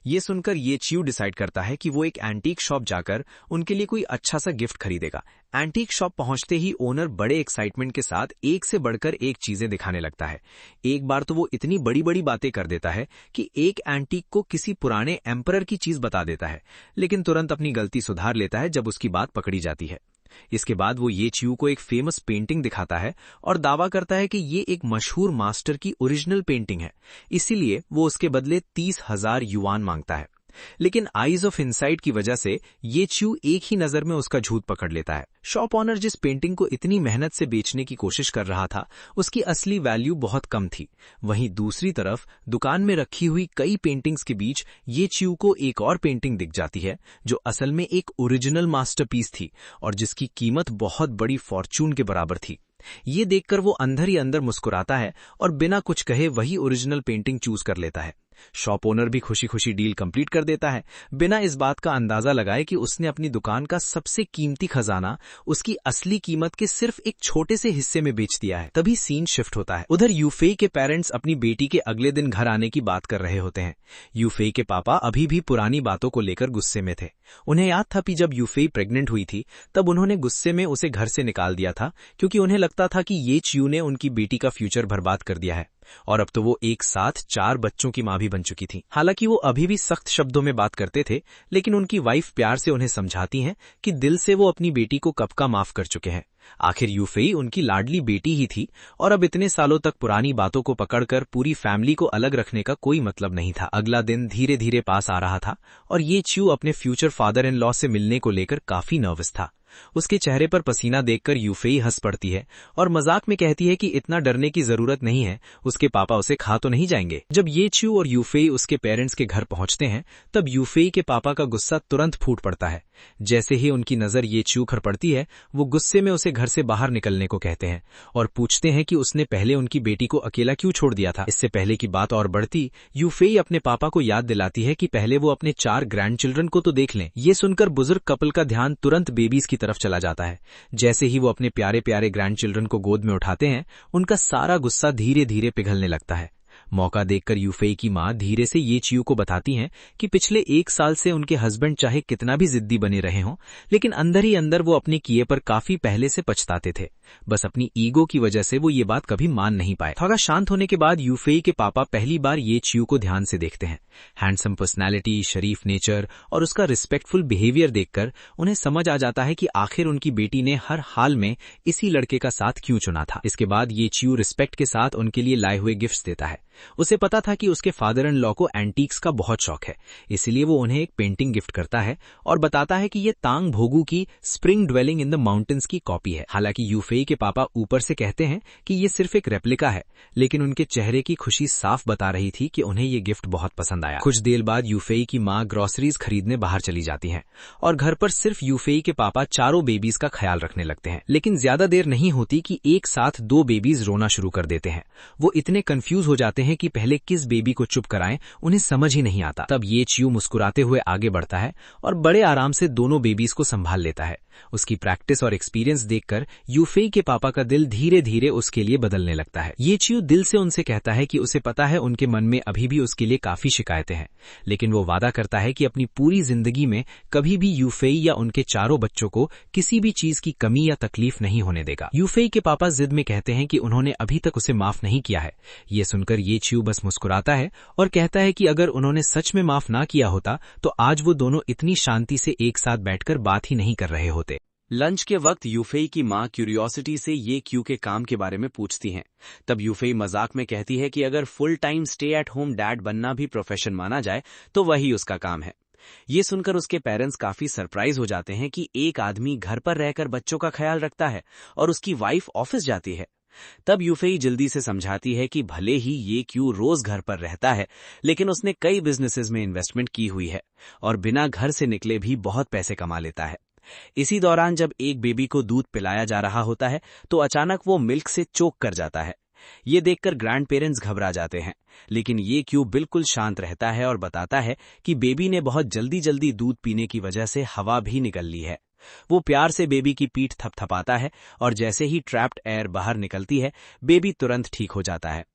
[SPEAKER 1] ये सुनकर ये च्यू डिसाइड करता है कि वो एक एंटीक शॉप जाकर उनके लिए कोई अच्छा सा गिफ्ट खरीदेगा। एंटीक शॉप पहुंचते ही ओनर बड़े एक्साइटमेंट के साथ एक से बढ़कर एक चीजें दिखाने लगता है। एक बार तो वो इतनी बड़ी बड़ी बातें कर देता है कि एक एंटीक को किसी पुराने एम्परर की चीज बता देता है, लेकिन तुरंत अपनी गलती सुधार लेता है जब उसकी बात पकड़ी जाती है। इसके बाद वो ये च्यू को एक फेमस पेंटिंग दिखाता है और दावा करता है कि ये एक मशहूर मास्टर की ओरिजिनल पेंटिंग है, इसीलिए वो उसके बदले 30,000 युआन मांगता है। लेकिन आईज ऑफ इनसाइट की वजह से ये च्यू एक ही नजर में उसका झूठ पकड़ लेता है। शॉप ऑनर जिस पेंटिंग को इतनी मेहनत से बेचने की कोशिश कर रहा था, उसकी असली वैल्यू बहुत कम थी। वहीं दूसरी तरफ दुकान में रखी हुई कई पेंटिंग्स के बीच ये च्यू को एक और पेंटिंग दिख जाती है जो असल में एक ओरिजिनल मास्टरपीस थी और जिसकी कीमत बहुत बड़ी फॉर्चून के बराबर थी। ये देखकर वो अंदर ही अंदर मुस्कुराता है और बिना कुछ कहे वही ओरिजिनल पेंटिंग चूज कर लेता है। शॉप ओनर भी खुशी खुशी डील कंप्लीट कर देता है, बिना इस बात का अंदाजा लगाए कि उसने अपनी दुकान का सबसे कीमती खजाना उसकी असली कीमत के सिर्फ एक छोटे से हिस्से में बेच दिया है। तभी सीन शिफ्ट होता है। उधर यूफेई के पेरेंट्स अपनी बेटी के अगले दिन घर आने की बात कर रहे होते हैं। यूफेई के पापा अभी भी पुरानी बातों को लेकर गुस्से में थे। उन्हें याद था कि जब यूफेई प्रेग्नेंट हुई थी तब उन्होंने गुस्से में उसे घर से निकाल दिया था, क्योंकि उन्हें लगता था कि ये च्यू ने उनकी बेटी का फ्यूचर बर्बाद कर दिया है और अब तो वो एक साथ 4 बच्चों की मां भी बन चुकी थी। हालांकि वो अभी भी सख्त शब्दों में बात करते थे, लेकिन उनकी वाइफ प्यार से उन्हें समझाती हैं कि दिल से वो अपनी बेटी को कब का माफ कर चुके हैं। आखिर यूफेई उनकी लाडली बेटी ही थी और अब इतने सालों तक पुरानी बातों को पकड़कर पूरी फैमिली को अलग रखने का कोई मतलब नहीं था। अगला दिन धीरे धीरे पास आ रहा था और ये च्यू अपने फ्यूचर फादर इन लॉ से मिलने को लेकर काफी नर्वस था। उसके चेहरे पर पसीना देखकर यूफेई हंस पड़ती है और मजाक में कहती है कि इतना डरने की जरूरत नहीं है, उसके पापा उसे खा तो नहीं जाएंगे। जब ये च्यू और यूफेई उसके पेरेंट्स के घर पहुंचते हैं तब यूफेई के पापा का गुस्सा तुरंत फूट पड़ता है। जैसे ही उनकी नजर ये च्यू पर पड़ती है, वो गुस्से में उसे घर से बाहर निकलने को कहते हैं और पूछते हैं कि उसने पहले उनकी बेटी को अकेला क्यों छोड़ दिया था। इससे पहले की बात और बढ़ती, यूफेई अपने पापा को याद दिलाती है कि पहले वो अपने 4 ग्रैंड चिल्ड्रन को तो देख लें। ये सुनकर बुजुर्ग कपल का ध्यान तुरंत बेबीज की तरफ चला जाता है। जैसे ही वो अपने प्यारे प्यारे ग्रैंड चिल्ड्रन को गोद में उठाते हैं, उनका सारा गुस्सा धीरे धीरे पिघलने लगता है। मौका देखकर यूफेई की मां धीरे से ये च्यू को बताती हैं कि पिछले 1 साल से उनके हस्बैंड चाहे कितना भी जिद्दी बने रहे हों, लेकिन अंदर ही अंदर वो अपने किए पर काफी पहले से पछताते थे। बस अपनी ईगो की वजह से वो ये बात कभी मान नहीं पाए। थोड़ा शांत होने के बाद यूफेई के पापा पहली बार ये च्यू को ध्यान से देखते हैं। हैंडसम पर्सनैलिटी, शरीफ नेचर और उसका रिस्पेक्टफुल बिहेवियर देखकर उन्हें समझ आ जाता है कि आखिर उनकी बेटी ने हर हाल में इसी लड़के का साथ क्यों चुना था। इसके बाद ये च्यू रिस्पेक्ट के साथ उनके लिए लाए हुए गिफ्ट्स देता है। उसे पता था कि उसके फादर इन लॉ को एंटीक्स का बहुत शौक है, इसलिए वो उन्हें एक पेंटिंग गिफ्ट करता है और बताता है कि ये तांग भोगू की spring dwelling in the mountains की कॉपी है। हालांकि यूफेई के पापा ऊपर से कहते हैं कि ये सिर्फ एक रेप्लिका है, लेकिन उनके चेहरे की खुशी साफ बता रही थी कि उन्हें ये गिफ्ट बहुत पसंद आया। कुछ देर बाद यूफेई की मां ग्रोसरीज खरीदने बाहर चली जाती हैं और घर पर सिर्फ यूफेई के पापा चारों बेबीज का ख्याल रखने लगते हैं। लेकिन ज्यादा देर नहीं होती कि एक साथ 2 बेबीज रोना शुरू कर देते हैं। वो इतने कंफ्यूज हो जाते हैं कि पहले किस बेबी को चुप कराएं उन्हें समझ ही नहीं आता। तब ये च्यू मुस्कुराते हुए आगे बढ़ता है और बड़े आराम से दोनों बेबीज को संभाल लेता है। उसकी प्रैक्टिस और एक्सपीरियंस देखकर यूफेई के पापा का दिल धीरे धीरे उसके लिए बदलने लगता है। ये च्यू दिल से उनसे कहता है कि उसे पता है उनके मन में अभी भी उसके लिए काफी शिकायतें हैं, लेकिन वो वादा करता है कि अपनी पूरी जिंदगी में कभी भी यूफेई या उनके चारों बच्चों को किसी भी चीज की कमी या तकलीफ नहीं होने देगा। यूफेई के पापा जिद में कहते हैं कि उन्होंने अभी तक उसे माफ नहीं किया है। ये सुनकर ये च्यू बस मुस्कुराता है और कहता है कि अगर उन्होंने सच में माफ ना किया होता तो आज वो दोनों इतनी शांति से एक साथ बैठकर बात ही नहीं कर रहे होते।
[SPEAKER 2] लंच के वक्त यूफेई की मां क्यूरियोसिटी से ये क्यू के काम के बारे में पूछती हैं। तब यूफेई मजाक में कहती है कि अगर full time stay at home dad बनना भी प्रोफेशन माना जाए तो वही उसका काम है। ये सुनकर उसके पेरेंट्स काफी सरप्राइज हो जाते हैं कि एक आदमी घर पर रहकर बच्चों का ख्याल रखता है और उसकी वाइफ ऑफिस जाती है। तब यूफेई जल्दी से समझाती है कि भले ही ये क्यू रोज घर पर रहता है, लेकिन उसने कई बिजनेसेस में इन्वेस्टमेंट की हुई है और बिना घर से निकले भी बहुत पैसे कमा लेता है। इसी दौरान जब एक बेबी को दूध पिलाया जा रहा होता है तो अचानक वो मिल्क से चोक कर जाता है। ये देखकर ग्रैंड पेरेंट्स घबरा जाते हैं, लेकिन ये क्यू बिल्कुल शांत रहता है और बताता है कि बेबी ने बहुत जल्दी जल्दी दूध पीने की वजह से हवा भी निकल ली है। वो प्यार से बेबी की पीठ थपथपाता है और जैसे ही ट्रैप्ड एयर बाहर निकलती है, बेबी तुरंत ठीक हो जाता है।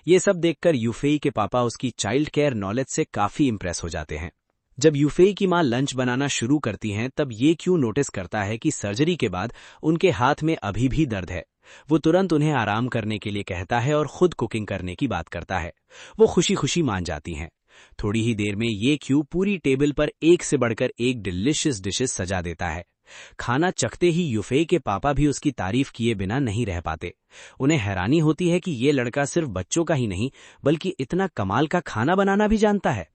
[SPEAKER 3] ये सब देखकर यूफेई के पापा उसकी चाइल्ड केयर नॉलेज से काफी इंप्रेस हो जाते हैं। जब यूफेई की मां लंच बनाना शुरू करती हैं, तब ये क्यू नोटिस करता है कि सर्जरी के बाद उनके हाथ में अभी भी दर्द है। वो तुरंत उन्हें आराम करने के लिए कहता है और खुद कुकिंग करने की बात करता है। वो खुशी खुशी मान जाती हैं। थोड़ी ही देर में ये क्यू पूरी टेबल पर एक से बढ़कर एक डिलिशियस डिशेस सजा देता है। खाना चखते ही यूफेई के पापा भी उसकी तारीफ किए बिना नहीं रह पाते। उन्हें हैरानी होती है कि ये लड़का सिर्फ बच्चों का ही नहीं बल्कि इतना कमाल का खाना बनाना भी जानता है।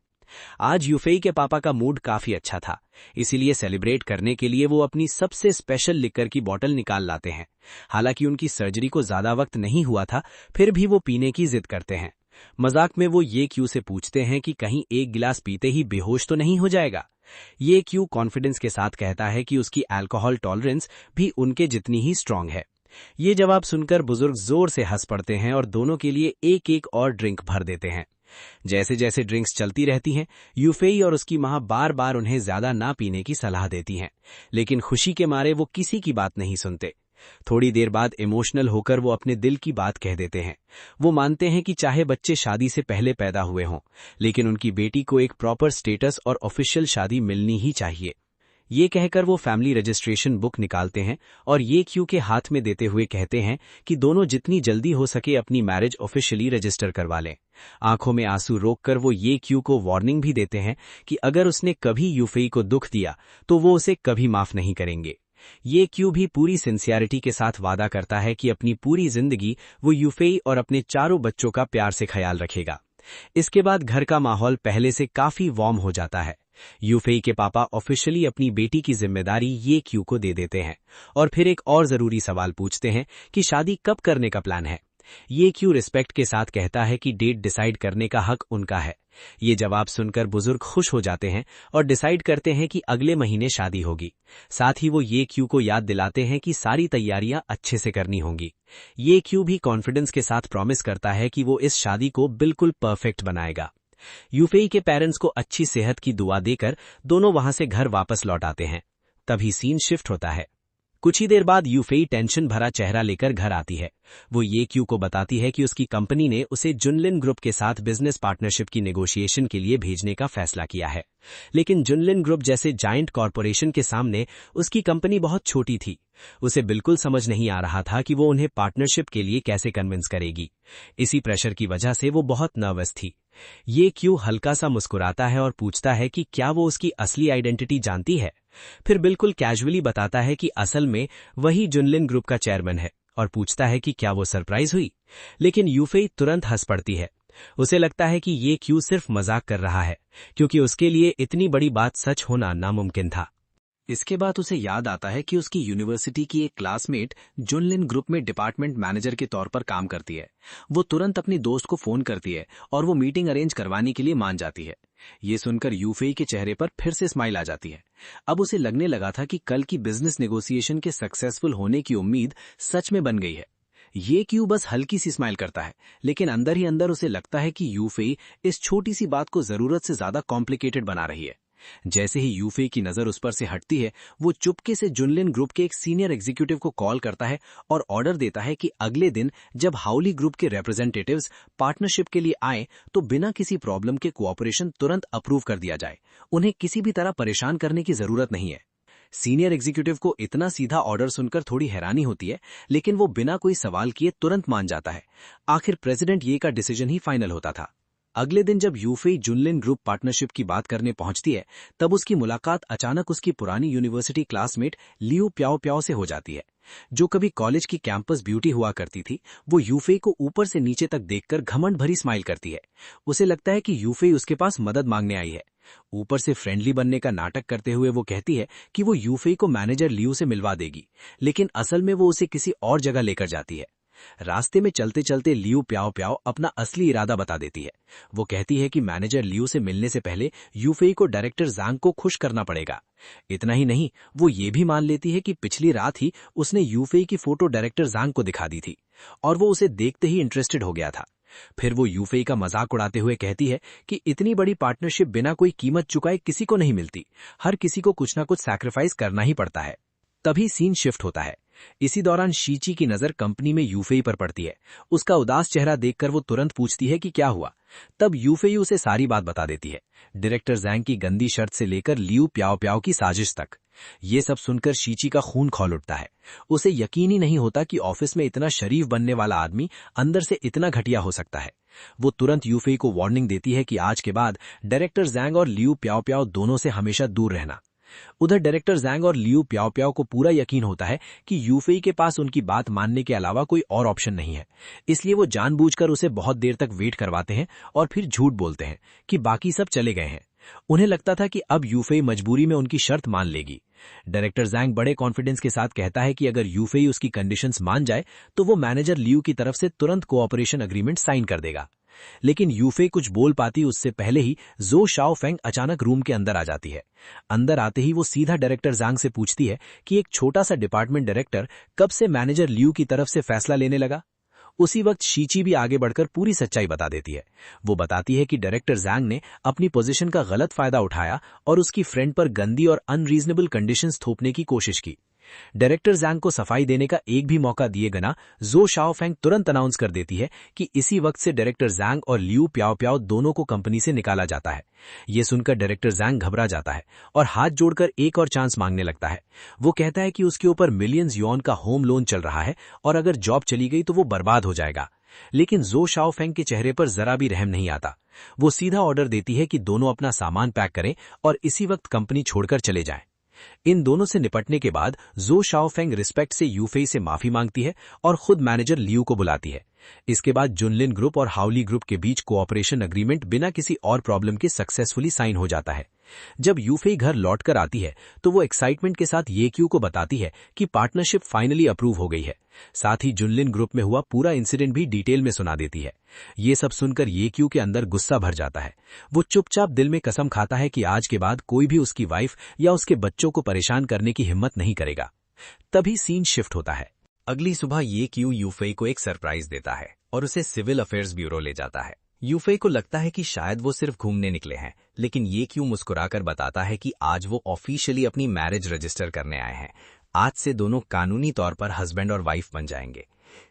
[SPEAKER 3] आज यूफेई के पापा का मूड काफी अच्छा था, इसीलिए सेलिब्रेट करने के लिए वो अपनी सबसे स्पेशल लिकर की बोतल निकाल लाते हैं। हालांकि उनकी सर्जरी को ज्यादा वक्त नहीं हुआ था, फिर भी वो पीने की जिद करते हैं। मजाक में वो ये क्यू से पूछते हैं कि कहीं एक गिलास पीते ही बेहोश तो नहीं हो जाएगा। ये क्यू कॉन्फिडेंस के साथ कहता है कि उसकी अल्कोहल टॉलरेंस भी उनके जितनी ही स्ट्रांग है। ये जवाब सुनकर बुजुर्ग जोर से हंस पड़ते हैं और दोनों के लिए एक एक और ड्रिंक भर देते हैं। जैसे जैसे ड्रिंक्स चलती रहती हैं, यूफेई और उसकी मां बार बार उन्हें ज्यादा ना पीने की सलाह देती हैं, लेकिन खुशी के मारे वो किसी की बात नहीं सुनते। थोड़ी देर बाद इमोशनल होकर वो अपने दिल की बात कह देते हैं। वो मानते हैं कि चाहे बच्चे शादी से पहले पैदा हुए हों, लेकिन उनकी बेटी को एक प्रॉपर स्टेटस और ऑफिशियल शादी मिलनी ही चाहिए। ये कहकर वो फैमिली रजिस्ट्रेशन बुक निकालते हैं और ये क्यू के हाथ में देते हुए कहते हैं कि दोनों जितनी जल्दी हो सके अपनी मैरिज ऑफिशियली रजिस्टर करवा लें। आंखों में आंसू रोककर वो ये क्यू को वार्निंग भी देते हैं कि अगर उसने कभी यूफेई को दुख दिया तो वो उसे कभी माफ नहीं करेंगे। ये क्यू भी पूरी सिंसियरिटी के साथ वादा करता है कि अपनी पूरी जिंदगी वो यूफेई और अपने चारों बच्चों का प्यार से ख्याल रखेगा। इसके बाद घर का माहौल पहले से काफी वार्म हो जाता है। यूफेई के पापा ऑफिशियली अपनी बेटी की जिम्मेदारी ये क्यू को दे देते हैं और फिर एक और जरूरी सवाल पूछते हैं कि शादी कब करने का प्लान है। ये क्यू रिस्पेक्ट के साथ कहता है कि डेट डिसाइड करने का हक उनका है। ये जवाब सुनकर बुजुर्ग खुश हो जाते हैं और डिसाइड करते हैं कि अगले महीने शादी होगी। साथ ही वो ये क्यू को याद दिलाते हैं कि सारी तैयारियां अच्छे से करनी होंगी। ये क्यू भी कॉन्फिडेंस के साथ प्रॉमिस करता है कि वो इस शादी को बिल्कुल परफेक्ट बनाएगा। यूफेई के पेरेंट्स को अच्छी सेहत की दुआ देकर दोनों वहां से घर वापस लौट आते हैं। तभी सीन शिफ्ट होता है। कुछ ही देर बाद यूफेई टेंशन भरा चेहरा लेकर घर आती है। वो ये क्यू को बताती है कि उसकी कंपनी ने उसे जुनलिन ग्रुप के साथ बिजनेस पार्टनरशिप की नेगोशिएशन के लिए भेजने का फैसला किया है, लेकिन जुनलिन ग्रुप जैसे जायंट कॉरपोरेशन के सामने उसकी कंपनी बहुत छोटी थी। उसे बिल्कुल समझ नहीं आ रहा था कि वो उन्हें पार्टनरशिप के लिए कैसे कन्विंस करेगी। इसी प्रेशर की वजह से वो बहुत नर्वस थी। ये क्यू हल्का सा मुस्कुराता है और पूछता है कि क्या वो उसकी असली आइडेंटिटी जानती है। फिर बिल्कुल कैजुअली बताता है कि असल में वही जुनलिन ग्रुप का चेयरमैन है और पूछता है कि क्या वो सरप्राइज हुई। लेकिन यूफेई तुरंत हंस पड़ती है। उसे लगता है कि ये क्यू सिर्फ मजाक कर रहा है, क्योंकि उसके लिए इतनी बड़ी बात सच होना नामुमकिन था।
[SPEAKER 2] इसके बाद उसे याद आता है कि उसकी यूनिवर्सिटी की एक क्लासमेट जुनलिन ग्रुप में डिपार्टमेंट मैनेजर के तौर पर काम करती है। वो तुरंत अपनी दोस्त को फोन करती है और वो मीटिंग अरेंज करवाने के लिए मान जाती है। ये सुनकर यूफेई के चेहरे पर फिर से स्माइल आ जाती है। अब उसे लगने लगा था कि कल की बिजनेस नेगोशिएशन के सक्सेसफुल होने की उम्मीद सच में बन गई है। ये क्यू बस हल्की सी स्माइल करता है, लेकिन अंदर ही अंदर उसे लगता है कि यूफेई इस छोटी सी बात को जरूरत से ज्यादा कॉम्प्लिकेटेड बना रही है। जैसे ही यूफेई की नजर उस पर से हटती है, वो चुपके से जुनलिन ग्रुप के एक सीनियर एग्जीक्यूटिव को कॉल करता है और ऑर्डर देता है कि अगले दिन जब हाउली ग्रुप के रिप्रेजेंटेटिव्स पार्टनरशिप के लिए आए तो बिना किसी प्रॉब्लम के कोऑपरेशन तुरंत अप्रूव कर दिया जाए। उन्हें किसी भी तरह परेशान करने की जरूरत नहीं है। सीनियर एग्जीक्यूटिव को इतना सीधा ऑर्डर सुनकर थोड़ी हैरानी होती है, लेकिन वो बिना कोई सवाल किए तुरंत मान जाता है। आखिर प्रेसिडेंट ये का डिसीजन ही फाइनल होता था। अगले दिन जब यूफेई जुनलिन ग्रुप पार्टनरशिप की बात करने पहुंचती है, तब उसकी मुलाकात अचानक उसकी पुरानी यूनिवर्सिटी क्लासमेट लियू प्याओ प्याओ से हो जाती है। जो कभी कॉलेज की कैंपस ब्यूटी हुआ करती थी, वो यूफेई को ऊपर से नीचे तक देखकर घमंड भरी स्माइल करती है। उसे लगता है कि यूफेई उसके पास मदद मांगने आई है। ऊपर से फ्रेंडली बनने का नाटक करते हुए वो कहती है कि वो यूफेई को मैनेजर लियू से मिलवा देगी, लेकिन असल में वो उसे किसी और जगह लेकर जाती है। रास्ते में चलते चलते लियू प्याओ प्याओ अपना असली इरादा बता देती है। वो कहती है कि मैनेजर लियू से मिलने से पहले यूफेई को डायरेक्टर जांग को खुश करना पड़ेगा। इतना ही नहीं, वो ये भी मान लेती है कि पिछली रात ही उसने यूफेई की फोटो डायरेक्टर जांग को दिखा दी थी और वो उसे देखते ही इंटरेस्टेड हो गया था। फिर वो यूफेई का मजाक उड़ाते हुए कहती है कि इतनी बड़ी पार्टनरशिप बिना कोई कीमत चुकाए किसी को नहीं मिलती। हर किसी को कुछ ना कुछ सैक्रिफाइस करना ही पड़ता है। तभी सीन शिफ्ट होता है।
[SPEAKER 3] इसी दौरान शीची की नजर कंपनी में यूफेई पर पड़ती है। उसका उदास चेहरा देखकर वो तुरंत पूछती है कि क्या हुआ। तब यूफेई उसे सारी बात बता देती है, डायरेक्टर जैंग की गंदी शर्त से लेकर लियू प्याओ प्याओ की साजिश तक। ये सब सुनकर शीची का खून खौल उठता है। उसे यकीन ही नहीं होता कि ऑफिस में इतना शरीफ बनने वाला आदमी अंदर से इतना घटिया हो सकता है। वो तुरंत यूफेई को वार्निंग देती है कि आज के बाद डायरेक्टर जैंग और लियू प्याओ प्याओ दोनों से हमेशा दूर रहना। उधर डायरेक्टर जैंग और लियू प्याओ प्याओ को पूरा यकीन होता है कि यूफेई के पास उनकी बात मानने के अलावा कोई और ऑप्शन नहीं है, इसलिए वो जानबूझकर उसे बहुत देर तक वेट करवाते हैं और फिर झूठ बोलते हैं कि बाकी सब चले गए हैं। उन्हें लगता था कि अब यूफेई मजबूरी में उनकी शर्त मान लेगी। डायरेक्टर जैंग बड़े कॉन्फिडेंस के साथ कहता है कि अगर यूफेई उसकी कंडीशंस मान जाए तो वो मैनेजर लियू की तरफ से तुरंत कोऑपरेशन एग्रीमेंट साइन कर देगा। लेकिन यूफेई कुछ बोल पाती उससे पहले ही जो शाओफेंग अचानक रूम के अंदर आ जाती है। अंदर आते ही वो सीधा डायरेक्टर जैंग से पूछती है कि एक छोटा सा डिपार्टमेंट डायरेक्टर कब से मैनेजर लियू की तरफ से फैसला लेने लगा। उसी वक्त शीची भी आगे बढ़कर पूरी सच्चाई बता देती है। वो बताती है कि डायरेक्टर जैंग ने अपनी पोजीशन का गलत फायदा उठाया और उसकी फ्रेंड पर गंदी और अनरीजनेबल कंडीशंस थोपने की कोशिश की। डायरेक्टर जैंग को सफाई देने का एक भी मौका दिए बिना जो शाओफेंग तुरंत अनाउंस कर देती है कि इसी वक्त से डायरेक्टर जैंग और लियू प्याओ प्याओ दोनों को कंपनी से निकाला जाता है। ये सुनकर डायरेक्टर जैंग घबरा जाता है और हाथ जोड़कर एक और चांस मांगने लगता है। वो कहता है कि उसके ऊपर मिलियंस युआन का होम लोन चल रहा है और अगर जॉब चली गई तो वो बर्बाद हो जाएगा। लेकिन जो शाओफेंग के चेहरे पर जरा भी रहम नहीं आता। वो सीधा ऑर्डर देती है कि दोनों अपना सामान पैक करें और इसी वक्त कंपनी छोड़कर चले जाएं। इन दोनों से निपटने के बाद जो शाओफेंग रिस्पेक्ट से यूफेई से माफी मांगती है और खुद मैनेजर लियू को बुलाती है। इसके बाद जुनलिन ग्रुप और हाउली ग्रुप के बीच कोऑपरेशन एग्रीमेंट बिना किसी और प्रॉब्लम के सक्सेसफुली साइन हो जाता है। जब यूफेई घर लौटकर आती है तो वो एक्साइटमेंट के साथ येक्यू को बताती है कि पार्टनरशिप फाइनली अप्रूव हो गई है। साथ ही जुनलिन ग्रुप में हुआ पूरा इंसिडेंट भी डिटेल में सुना देती है। ये सब सुनकर येक्यू के अंदर गुस्सा भर जाता है। वो चुपचाप दिल में कसम खाता है कि आज के बाद कोई भी उसकी वाइफ या उसके बच्चों को परेशान करने की हिम्मत नहीं करेगा। तभी सीन शिफ्ट होता है।
[SPEAKER 2] अगली सुबह येक्यू यूफेई को एक सरप्राइज देता है और उसे सिविल अफेयर्स ब्यूरो ले जाता है। यूफेई को लगता है कि शायद वो सिर्फ घूमने निकले हैं, लेकिन येक्यू मुस्कुराकर बताता है कि आज वो ऑफिशियली अपनी मैरिज रजिस्टर करने आए हैं। आज से दोनों कानूनी तौर पर हस्बैंड और वाइफ बन जाएंगे।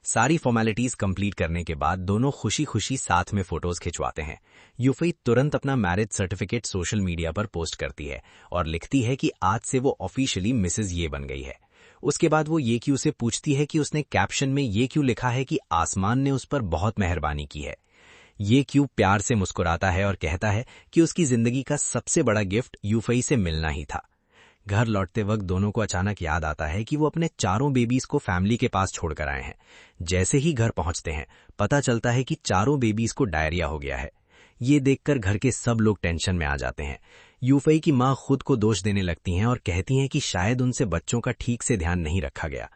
[SPEAKER 2] सारी फॉर्मेलिटीज कंप्लीट करने के बाद दोनों खुशी खुशी साथ में फोटोज खिंचवाते हैं। यूफेई तुरंत अपना मैरिज सर्टिफिकेट सोशल मीडिया पर पोस्ट करती है और लिखती है कि आज से वो ऑफिशियली मिसेज ये बन गई है। उसके बाद वो येक्यू से पूछती है कि उसने कैप्शन में ये क्यों लिखा है कि आसमान ने उस पर बहुत मेहरबानी की है। येक्यू प्यार से मुस्कुराता है और कहता है कि उसकी जिंदगी का सबसे बड़ा गिफ्ट यूफेई से मिलना ही था। घर लौटते वक्त दोनों को अचानक याद आता है कि वो अपने चारों बेबीज को फैमिली के पास छोड़कर आए हैं। जैसे ही घर पहुंचते हैं पता चलता है कि चारों बेबीज को डायरिया हो गया है। ये देखकर घर के सब लोग टेंशन में आ जाते हैं। यूफेई की मां खुद को दोष देने लगती हैं और कहती हैं कि शायद उनसे बच्चों का ठीक से ध्यान नहीं रखा गया।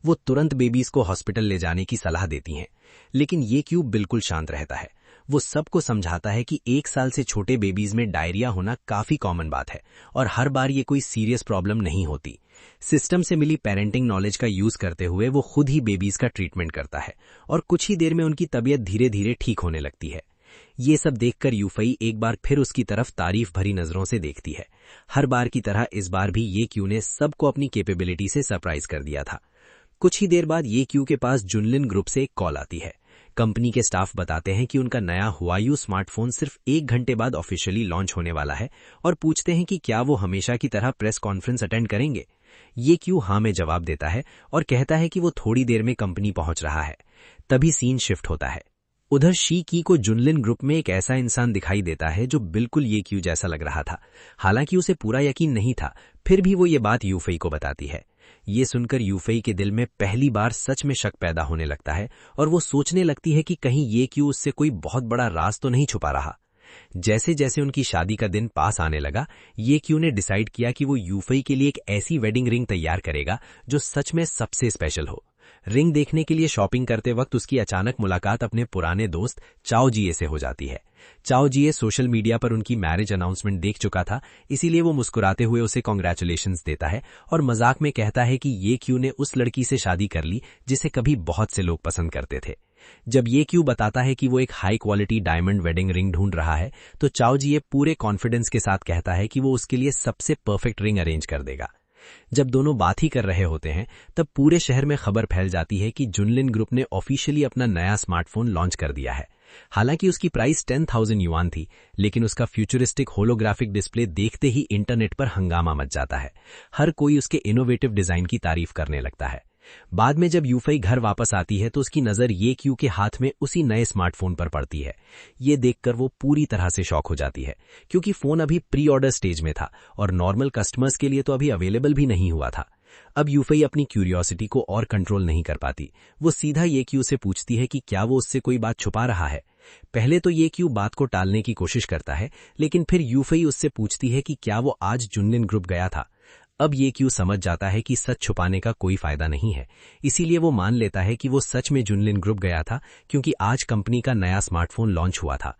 [SPEAKER 2] वो तुरंत बेबीज को हॉस्पिटल ले जाने की सलाह देती हैं, लेकिन येक्यू बिल्कुल शांत रहता है। वो सबको समझाता है कि 1 साल से छोटे बेबीज में डायरिया होना काफी कॉमन बात है और हर बार ये कोई सीरियस प्रॉब्लम नहीं होती। सिस्टम से मिली पेरेंटिंग नॉलेज का यूज करते हुए वो खुद ही बेबीज का ट्रीटमेंट करता है और कुछ ही देर में उनकी तबीयत धीरे धीरे ठीक होने लगती है। ये सब देखकर यूफेई एक बार फिर उसकी तरफ तारीफ भरी नजरों से देखती है। हर बार की तरह इस बार भी येक्यू ने सबको अपनी कैपेबिलिटी से सरप्राइज कर दिया था। कुछ ही देर बाद येक्यू के पास जुनलिन ग्रुप से एक कॉल आती है। कंपनी के स्टाफ बताते हैं कि उनका नया हुआयू स्मार्टफोन सिर्फ 1 घंटे बाद ऑफिशियली लॉन्च होने वाला है और पूछते हैं कि क्या वो हमेशा की तरह प्रेस कॉन्फ्रेंस अटेंड करेंगे। येक्यू हाँ में जवाब देता है और कहता है कि वो थोड़ी देर में कंपनी पहुंच रहा है। तभी सीन शिफ्ट होता है। उधर शी की को जुनलिन ग्रुप में एक ऐसा इंसान दिखाई देता है जो बिल्कुल येक्यू जैसा लग रहा था। हालांकि उसे पूरा यकीन नहीं था, फिर भी वो ये बात यूफेई को बताती है। ये सुनकर यूफेई के दिल में पहली बार सच में शक पैदा होने लगता है और वो सोचने लगती है कि कहीं येक्यू उससे कोई बहुत बड़ा राज तो नहीं छुपा रहा। जैसे जैसे उनकी शादी का दिन पास आने लगा, येक्यू ने डिसाइड किया कि वो यूफेई के लिए एक ऐसी वेडिंग रिंग तैयार करेगा जो सच में सबसे स्पेशल हो। रिंग देखने के लिए शॉपिंग करते वक्त उसकी अचानक मुलाकात अपने पुराने दोस्त चाओ जिए से हो जाती है। चाओ जिए सोशल मीडिया पर उनकी मैरिज अनाउंसमेंट देख चुका था, इसीलिए वो मुस्कुराते हुए उसे कॉन्ग्रेचुलेशंस देता है और मजाक में कहता है कि येक्यू ने उस लड़की से शादी कर ली जिसे कभी बहुत से लोग पसंद करते थे। जब येक्यू बताता है कि वो एक high quality diamond wedding ring ढूंढ रहा है तो चाओ जिए पूरे कॉन्फिडेंस के साथ कहता है कि वो उसके लिए सबसे परफेक्ट रिंग अरेंज कर देगा।
[SPEAKER 4] जब दोनों बात ही कर रहे होते हैं तब पूरे शहर में खबर फैल जाती है कि जुनलिन ग्रुप ने ऑफिशियली अपना नया स्मार्टफोन लॉन्च कर दिया है। हालांकि उसकी प्राइस 10,000 युआन थी, लेकिन उसका फ्यूचरिस्टिक होलोग्राफिक डिस्प्ले देखते ही इंटरनेट पर हंगामा मच जाता है। हर कोई उसके इनोवेटिव डिजाइन की तारीफ करने लगता है। बाद में जब यूफई घर वापस आती है तो उसकी नजर ये क्यू के हाथ में उसी नए स्मार्टफोन पर पड़ती है। ये देखकर वो पूरी तरह से शॉक हो जाती है, क्योंकि फोन अभी प्री ऑर्डर स्टेज में था और नॉर्मल कस्टमर्स के लिए तो अभी अवेलेबल भी नहीं हुआ था। अब यूफई अपनी क्यूरियोसिटी को और कंट्रोल नहीं कर पाती। वो सीधा ये क्यू से पूछती है कि क्या वो उससे कोई बात छुपा रहा है। पहले तो ये क्यू बात को टालने की कोशिश करता है, लेकिन फिर यूफई उससे पूछती है कि क्या वो आज जुनलिन ग्रुप गया था। अब ये क्यू समझ जाता है कि सच छुपाने का कोई फायदा नहीं है, इसीलिए वो मान लेता है कि वो सच में जुनलिन ग्रुप गया था, क्योंकि आज कंपनी का नया स्मार्टफोन लॉन्च हुआ था।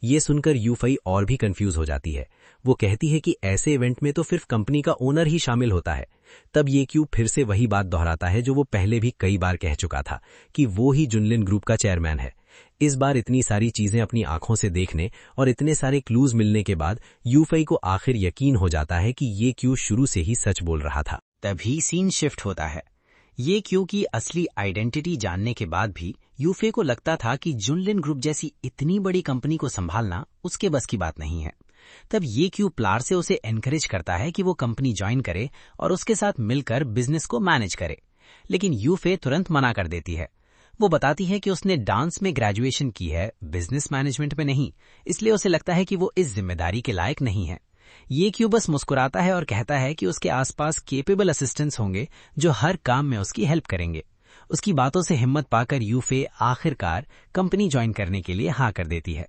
[SPEAKER 4] ये सुनकर यूफई और भी कंफ्यूज हो जाती है। वो कहती है कि ऐसे इवेंट में तो सिर्फ कंपनी का ओनर ही शामिल होता है। तब ये क्यू फिर से वही बात दोहराता है जो वो पहले भी कई बार कह चुका था, कि वो ही जुनलिन ग्रुप का चेयरमैन है। इस बार इतनी सारी चीजें अपनी आंखों से देखने और इतने सारे क्लूज मिलने के बाद यूफई को आखिर यकीन हो जाता है कि ये क्यू शुरू से ही सच बोल रहा था।
[SPEAKER 3] तभी सीन शिफ्ट होता है। ये क्यू की असली आइडेंटिटी जानने के बाद भी यूफे को लगता था कि जुनलिन ग्रुप जैसी इतनी बड़ी कंपनी को संभालना उसके बस की बात नहीं है। तब ये क्यू प्लार से उसे एनकरेज करता है कि वो कंपनी ज्वाइन करे और उसके साथ मिलकर बिजनेस को मैनेज करे, लेकिन यूफे तुरंत मना कर देती है। वो बताती है कि उसने डांस में ग्रेजुएशन की है, बिजनेस मैनेजमेंट में नहीं, इसलिए उसे लगता है कि वो इस जिम्मेदारी के लायक नहीं है। ये क्यू बस मुस्कुराता है और कहता है कि उसके आसपास केपेबल असिस्टेंट्स होंगे जो हर काम में उसकी हेल्प करेंगे। उसकी बातों से हिम्मत पाकर यूफे आखिरकार कंपनी ज्वाइन करने के लिए हाँ कर देती है।